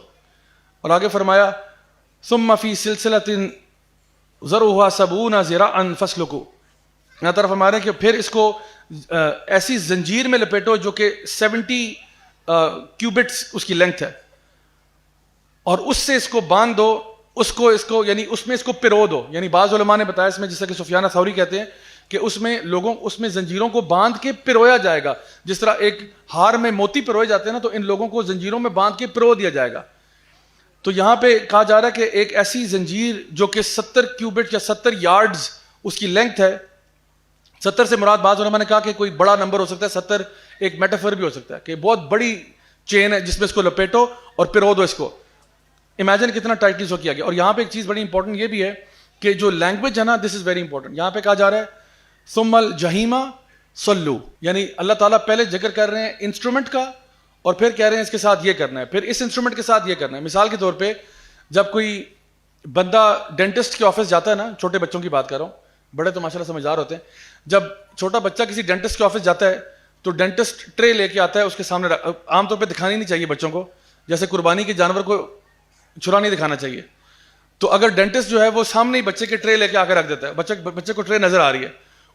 اور آگے فرمایا ثم فی سلسلۃ ذرعها 70 ذراعا فاسلکوا. اللہ تعالیٰ فرما رہے ہیں کہ پھر اس کو ایسی زنجیر میں لپیٹو جو کہ 70 کیوبٹس اس کی لینتھ ہے, اور اس سے اس کو باندھ دو, اس کو یعنی اس میں اس کو پرو دو. یعنی بعض علماء نے بتایا اس میں, جیسا کہ سفیان ثوری کہتے ہیں کہ اس میں لوگوں اس میں زنجیروں کو باندھ کے پرویا جائے گا, جس طرح ایک ہار میں موتی پروئے جاتے ہیں نا, تو ان لوگوں کو زنجیروں میں باندھ کے پرو دیا جائے گا. تو یہاں پہ کہا جا رہا ہے کہ ایک ایسی زنجیر جو کہ 70 کیوبٹ یا 70 یارڈز اس کی لینتھ ہے. 70 سے مراد بعض علماء نے کہا کہ کوئی بڑا نمبر ہو سکتا ہے, 70 ایک میٹافر بھی ہو سکتا ہے کہ بہت بڑی چین ہے جس میں اس کو لپیٹو اور پرو دو اس کو. امیجن کتنا ٹائٹلی سو کیا گیا. اور یہاں پہ ایک چیز بڑی امپورٹنٹ یہ بھی ہے کہ جو لینگویج ہے نا, دس از ویری امپورٹنٹ. یہاں پہ کہا جا رہا ہے ثم الجحیم صلوا, یعنی اللہ تعالیٰ پہلے ذکر کر رہے ہیں انسٹرومنٹ کا, اور پھر کہہ رہے ہیں اس کے ساتھ یہ کرنا ہے, پھر اس انسٹرومنٹ کے ساتھ یہ کرنا ہے. مثال کے طور پہ جب کوئی بندہ ڈینٹسٹ کے آفس جاتا ہے نا, چھوٹے بچوں کی بات کر رہا ہوں, بڑے تو ماشاءاللہ سمجھدار ہوتے ہیں, جب چھوٹا بچہ کسی ڈینٹسٹ کے آفس جاتا ہے تو ڈینٹسٹ ٹرے لے کے آتا ہے, اس کے سامنے عام طور پہ دکھانی نہیں چاہیے بچوں کو, جیسے قربانی کے جانور کو چھرا نہیں دکھانا چاہیے. تو اگر ڈینٹسٹ جو ہے وہ سامنے ہی بچے کے ٹرے لے کے آ کے رکھ دیتا ہے, بچے کو ٹرے نظر آ رہی ہے,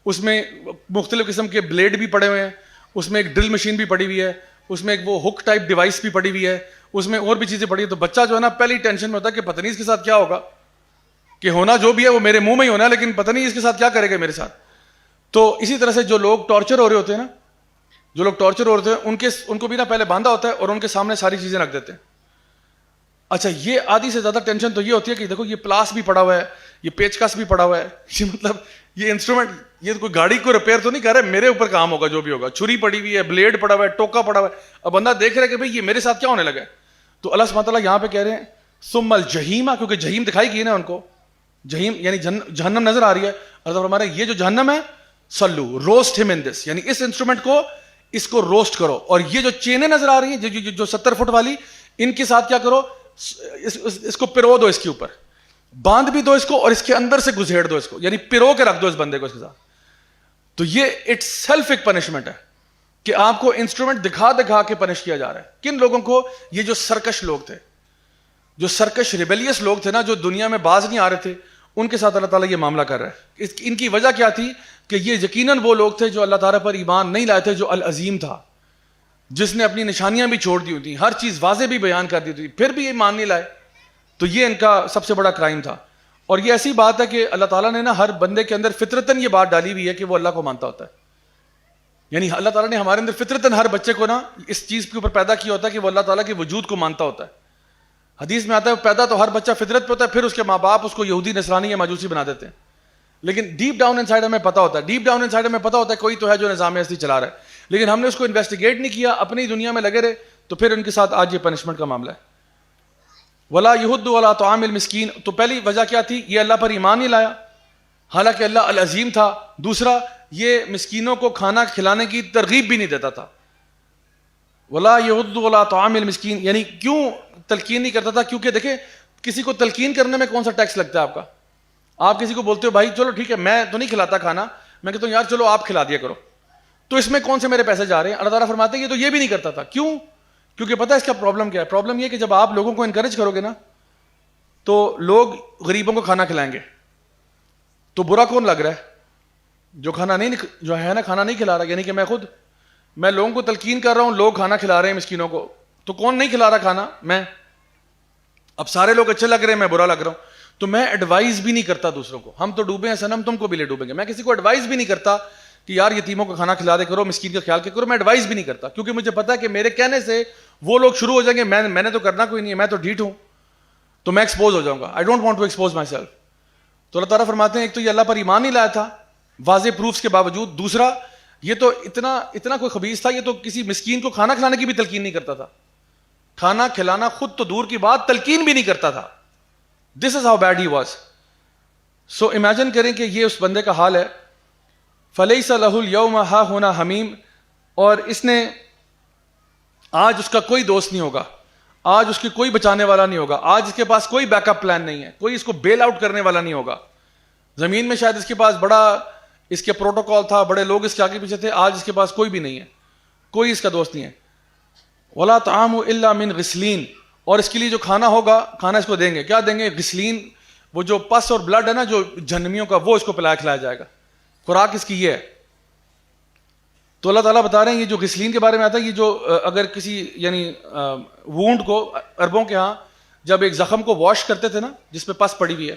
اس میں مختلف قسم کے بلیڈ بھی پڑے ہوئے ہیں, اس میں ایک ڈرل مشین بھی پڑی ہوئی ہے, اس میں ایک وہ ہک ٹائپ ڈیوائس بھی پڑی ہوئی ہے, اس میں اور بھی چیزیں پڑی ہیں. تو بچہ جو ہے نا پہلی ٹینشن میں ہوتا ہے کہ پتہ نہیں اس کے ساتھ کیا ہوگا, کہ ہونا جو بھی ہے وہ میرے منہ میں ہی ہونا ہے, لیکن پتہ نہیں اس کے ساتھ کیا کرے گا میرے ساتھ. تو اسی طرح سے جو لوگ ٹارچر ہو رہے ہوتے ہیں نا, جو لوگ ٹارچر ہو رہے ہوتے ہیں ان کو بھی نا پہلے باندھا ہوتا ہے اور ان کے سامنے ساری چیزیں رکھ دیتے ہیں. اچھا, یہ آدھی سے زیادہ ٹینشن تو یہ ہوتی ہے کہ دیکھو یہ پلاس بھی پڑا ہوا ہے, یہ پیچکس بھی پڑا ہوا ہے, یہ مطلب یہ انسٹرومنٹ, یہ کوئی گاڑی کو ریپیئر تو نہیں کر رہے, میرے اوپر کام ہوگا جو بھی ہوگا. چھری پڑی ہوئی ہے, بلیڈ پڑا ہوا ہے, ٹوکا پڑا ہوا ہے. اب بندہ دیکھ رہا ہے کہ بھئی یہ میرے ساتھ کیا ہونے لگا ہے. تو اللہ سبحانہ تعالیٰ یہاں پہ کہہ رہے ہیں ثم الجحیم, کیونکہ جہیم دکھائی گئی نا ان کو, جہیم یعنی جہنم نظر آ رہی ہے. اللہ ہمارے یہ جو جہنم ہے صلو روسٹ ہم ان دس, یعنی اس انسٹرومنٹ کو اس کو روسٹ کرو. اور یہ جو چینیں نظر آ رہی ہیں جو 70 فٹ والی, ان کے ساتھ کیا کرو, اس کو پرو دو, اس کے اوپر باندھ بھی دو اس کو, اور اس کے اندر سے گزھیڑ دو اس کو, یعنی پرو کے رکھ دو اس بندے کو اس کے ساتھ. تو یہ اٹ سیلف ایک پنشمنٹ ہے کہ آپ کو انسٹرومنٹ دکھا دکھا کے پنش کیا جا رہا ہے. کن لوگوں کو؟ یہ جو سرکش لوگ تھے, جو سرکش ریبیلیس لوگ تھے نا, جو دنیا میں باز نہیں آ رہے تھے, ان کے ساتھ اللہ تعالیٰ یہ معاملہ کر رہا ہے. ان کی وجہ کیا تھی کہ یہ یقیناً وہ لوگ تھے جو اللہ تعالیٰ پر ایمان نہیں لائے تھے, جو العظیم تھا, جس نے اپنی نشانیاں بھی چھوڑ دی ہوتی, ہر چیز واضح بھی بیان کر دی تھی, پھر بھی ایمان نہیں لائے. تو یہ ان کا سب سے بڑا کرائم تھا. اور یہ ایسی بات ہے کہ اللہ تعالیٰ نے نا ہر بندے کے اندر فطرتاً یہ بات ڈالی ہوئی ہے کہ وہ اللہ کو مانتا ہوتا ہے. یعنی اللہ تعالیٰ نے ہمارے اندر فطرتاً ہر بچے کو نا اس چیز کے اوپر پیدا کیا ہوتا ہے کہ وہ اللہ تعالیٰ کے وجود کو مانتا ہوتا ہے. حدیث میں آتا ہے پیدا تو ہر بچہ فطرت پہ ہوتا ہے, پھر اس کے ماں باپ اس کو یہودی نصرانی یا ماجوسی بنا دیتے ہیں, لیکن ڈیپ ڈاؤن ان سائڈ ہمیں پتا ہوتا ہے, ڈیپ ڈاؤن ان سائڈ ہمیں پتا ہوتا ہے کوئی تو ہے جو نظام اصلی چلا رہا ہے, لیکن ہم نے اس کو انویسٹیگیٹ نہیں کیا, اپنی دنیا میں لگے رہے, تو پھر ان کے ساتھ آج یہ پنشمنٹ کا معاملہ ہے. ولا یحض علی طعام المسکین, تو پہلی وجہ کیا تھی؟ یہ اللہ پر ایمان نہیں لایا, حالانکہ اللہ العظیم تھا. دوسرا یہ مسکینوں کو کھانا کھلانے کی ترغیب بھی نہیں دیتا تھا. ولا یعد ولا طعام المسکین, یعنی کیوں تلقین نہیں کرتا تھا؟ کیونکہ دیکھیں کسی کو تلقین کرنے میں کون سا ٹیکس لگتا ہے آپ کا؟ آپ کسی کو بولتے ہو بھائی چلو ٹھیک ہے میں تو نہیں کھلاتا کھانا, میں کہتا ہوں یار چلو آپ کھلا دیا کرو, تو اس میں کون سے میرے پیسے جا رہے ہیں؟ اللہ تعالیٰ فرماتے ہیں یہ تو یہ بھی نہیں کرتا تھا. کیوں؟ کیونکہ پتہ ہے اس کا پرابلم کیا ہے؟ پرابلم یہ کہ جب آپ لوگوں کو انکریج کرو گے نا تو لوگ غریبوں کو کھانا کھلائیں گے. تو برا کون لگ رہا ہے؟ جو کھانا نہیں, جو ہے نا کھانا نہیں کھلا رہا. یعنی کہ میں لوگوں کو تلقین کر رہا ہوں, لوگ کھانا کھلا رہے ہیں مسکینوں کو, تو کون نہیں کھلا رہا کھانا؟ میں. اب سارے لوگ اچھے لگ رہے ہیں, میں برا لگ رہا ہوں. تو میں ایڈوائز بھی نہیں کرتا دوسروں کو. ہم تو ڈوبے ہیں صنم, تم کو بھی لے ڈوبیں گے. میں کسی کو ایڈوائز بھی نہیں کرتا کہ یار یتیموں کو کھانا کھلا دے کرو, مسکین کا خیال کیا کرو. میں ایڈوائز بھی نہیں کرتا کیونکہ مجھے پتا ہے کہ میرے کہنے سے وہ لوگ شروع ہو جائیں گے میں نے تو کرنا کوئی نہیں ہے, میں تو ڈھیٹ ہوں, تو میں ایکسپوز ہو جاؤں گا. I don't want to expose myself. تو اللہ تعالیٰ فرماتے ہیں ایک تو یہ اللہ پر ایمان نہیں لایا تھا واضح پروفس کے باوجود. دوسرا یہ تو اتنا کوئی خبیث تھا, یہ تو کسی مسکین کو کھانا کھلانے کی بھی تلقین نہیں کرتا تھا. کھانا کھلانا خود تو دور کی بات, تلقین بھی نہیں کرتا تھا. This is how bad he was. So imagine کریں کہ یہ اس بندے کا حال ہے. فلیس لہ الیوم ہاہنا حمیم, اور اس نے آج اس کا کوئی دوست نہیں ہوگا, آج اس کی کوئی بچانے والا نہیں ہوگا, آج اس کے پاس کوئی بیک اپ پلان نہیں ہے, کوئی اس کو بیل آؤٹ کرنے والا نہیں ہوگا. زمین میں شاید اس کے پاس بڑا اس کے پروٹوکول تھا, بڑے لوگ اس کے آگے پیچھے تھے, آج اس کے پاس کوئی بھی نہیں ہے, کوئی اس کا دوست نہیں ہے. ولا طعام الا من غسلین, اور اس کے لیے جو کھانا ہوگا, کھانا اس کو دیں گے, کیا دیں گے؟ غسلین, وہ جو پس اور بلڈ ہے نا جو جہنمیوں کا, وہ اس کو پلایا کھلایا جائے گا. خوراک اس کی یہ ہے. تو اللہ تعالیٰ بتا رہے ہیں یہ جو غسلین کے بارے میں آتا ہے, یہ جو اگر کسی یعنی وونڈ کو, عربوں کے ہاں جب ایک زخم کو واش کرتے تھے نا جس پہ پس پڑی ہوئی ہے,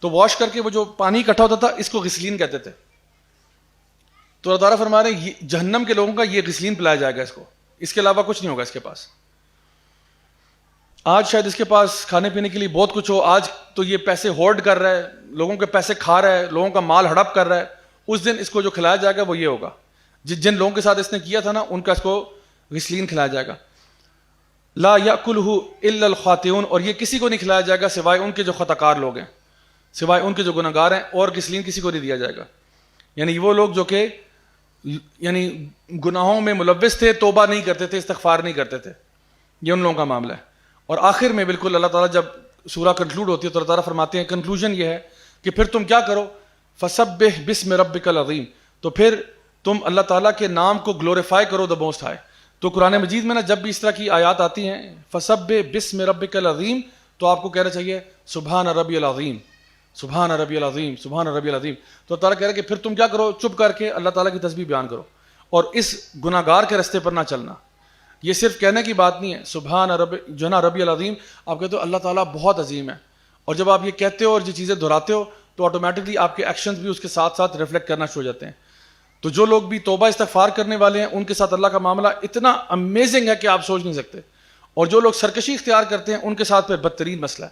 تو واش کر کے وہ جو پانی اکٹھا ہوتا تھا اس کو غسلین کہتے تھے. تو اللہ تعالیٰ فرما رہے ہیں جہنم کے لوگوں کا یہ غسلین پلایا جائے گا اس کو, اس کے علاوہ کچھ نہیں ہوگا اس کے پاس. آج شاید اس کے پاس کھانے پینے کے لیے بہت کچھ ہو, آج تو یہ پیسے ہورڈ کر رہا ہے, لوگوں کے پیسے کھا رہا ہے, لوگوں کا مال ہڑپ کر رہا ہے. اس دن اس کو جو کھلایا جائے گا وہ یہ ہوگا, جن لوگوں کے ساتھ اس نے کیا تھا نا ان کا اس کو غسلین کھلایا جائے گا. لا یاکلہ الا الخاطئون, اور یہ کسی کو نہیں کھلایا جائے گا سوائے ان کے جو خطا کار لوگ ہیں, سوائے ان کے جو گناہ گار ہیں, اور غسلین کسی کو نہیں دیا جائے گا. یعنی وہ لوگ جو کہ یعنی گناہوں میں ملوث تھے, توبہ نہیں کرتے تھے, استغفار نہیں کرتے تھے, یہ ان لوگوں کا معاملہ ہے. اور آخر میں بالکل اللہ تعالیٰ جب سورہ کنکلوڈ ہوتی ہے تو اللہ تعالیٰ فرماتے ہیں کنکلوژن یہ ہے کہ پھر تم کیا کرو؟ فسبح بسم ربک العظیم, تو پھر تم اللہ تعالیٰ کے نام کو گلوریفائی کرو, دا موسٹ ہائی. تو قرآن مجید میں نا جب بھی اس طرح کی آیات آتی ہیں فسبح بسم ربک العظیم, تو آپ کو کہنا چاہیے سبحان ربی العظیم, سبحان ربی العظیم, سبحان ربی العظیم. تو اللہ تعالیٰ کہہ رہا ہے کہ پھر تم کیا کرو؟ چپ کر کے اللہ تعالیٰ کی تسبیح بیان کرو, اور اس گناہ گار کے رستے پر نہ چلنا. یہ صرف کہنے کی بات نہیں ہے. سبحان رب جو نا ربی العظیم, آپ کہتے ہو اللہ تعالیٰ بہت عظیم ہے, اور جب آپ یہ کہتے ہو اور یہ چیزیں دہراتے ہو تو آٹومیٹکلی آپ کے ایکشنز بھی اس کے ساتھ ساتھ ریفلیکٹ کرنا شروع ہو جاتے ہیں. تو جو لوگ بھی توبہ استغفار کرنے والے ہیں ان کے ساتھ اللہ کا معاملہ اتنا امیزنگ ہے کہ آپ سوچ نہیں سکتے, اور جو لوگ سرکشی اختیار کرتے ہیں ان کے ساتھ پھر بدترین مسئلہ ہے.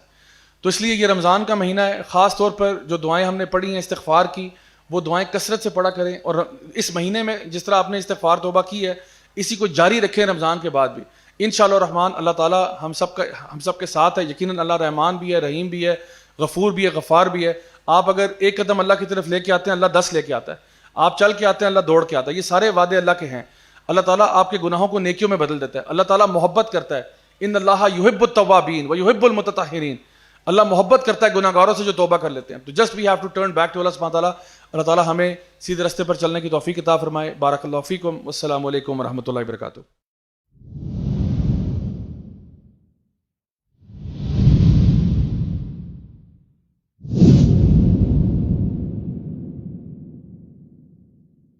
تو اس لیے یہ رمضان کا مہینہ ہے, خاص طور پر جو دعائیں ہم نے پڑھی ہیں استغفار کی, وہ دعائیں کثرت سے پڑھا کریں, اور اس مہینے میں جس طرح آپ نے استغفار توبہ کی ہے اسی کو جاری رکھیں رمضان کے بعد بھی. انشاءاللہ الرحمن اللہ تعالیٰ ہم سب کے ساتھ ہے. یقیناً اللہ رحمان بھی ہے, رحیم بھی ہے, غفور بھی ہے, غفار بھی ہے. آپ اگر ایک قدم اللہ کی طرف لے کے آتے ہیں اللہ 10 لے کے آتا ہے, آپ چل کے آتے ہیں اللہ دوڑ کے آتا ہے. یہ سارے وعدے اللہ کے ہیں. اللہ تعالیٰ آپ کے گناہوں کو نیکیوں میں بدل دیتا ہے. اللہ تعالیٰ محبت کرتا ہے, ان اللہ یحب التوابین و یحب المتطہرین. اللہ محبت کرتا ہے گناہ گاروں سے جو توبہ کر لیتے ہیں. تو just we have to turn back to Allah سبحانہ تعالیٰ. اللہ تعالیٰ ہمیں سیدھے راستے پر چلنے کی توفیق عطا فرمائے. بارک اللہ فیکم, والسلام علیکم ورحمۃ اللہ وبرکاتہ.